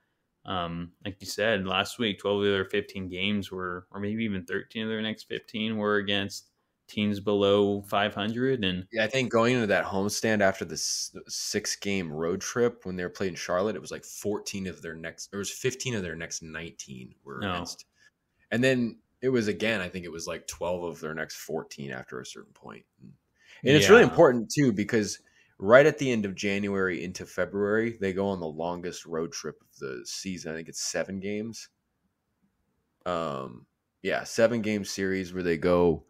Like you said, last week, 12 of their 15 games were, or maybe even 13 of their next 15 were against teams below 500. And yeah, I think going into that homestand after the 6-game road trip when they were playing Charlotte, it was like 15 of their next 19 were against. And then it was again, I think it was like 12 of their next 14 after a certain point. And it's really important too, because right at the end of January into February, they go on the longest road trip of the season. I think it's 7 games. 7-game series where they go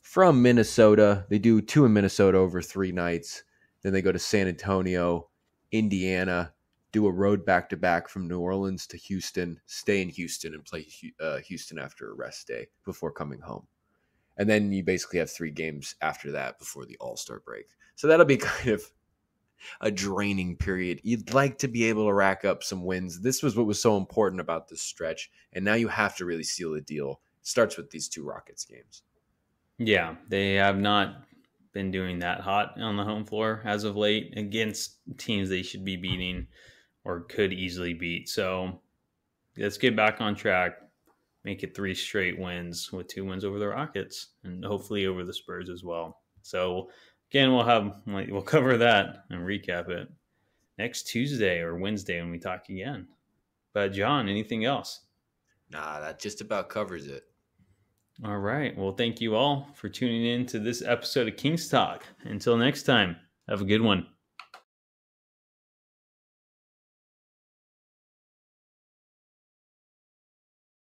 from Minnesota. They do 2 in Minnesota over 3 nights. Then they go to San Antonio, Indiana, do a road back-to-back from New Orleans to Houston, stay in Houston and play Houston after a rest day before coming home. And then you basically have 3 games after that before the All-Star break. So that'll be kind of a draining period. You'd like to be able to rack up some wins. This was what was so important about this stretch. And now you have to really seal the deal. It starts with these 2 Rockets games. Yeah, they have not been doing that hot on the home floor as of late against teams they should be beating or could easily beat. So let's get back on track, make it 3 straight wins with 2 wins over the Rockets and hopefully over the Spurs as well. So again, we'll cover that and recap it next Tuesday or Wednesday when we talk again. But John, anything else? Nah, that just about covers it. All right. Well, thank you all for tuning in to this episode of Kings Talk. Until next time, have a good one.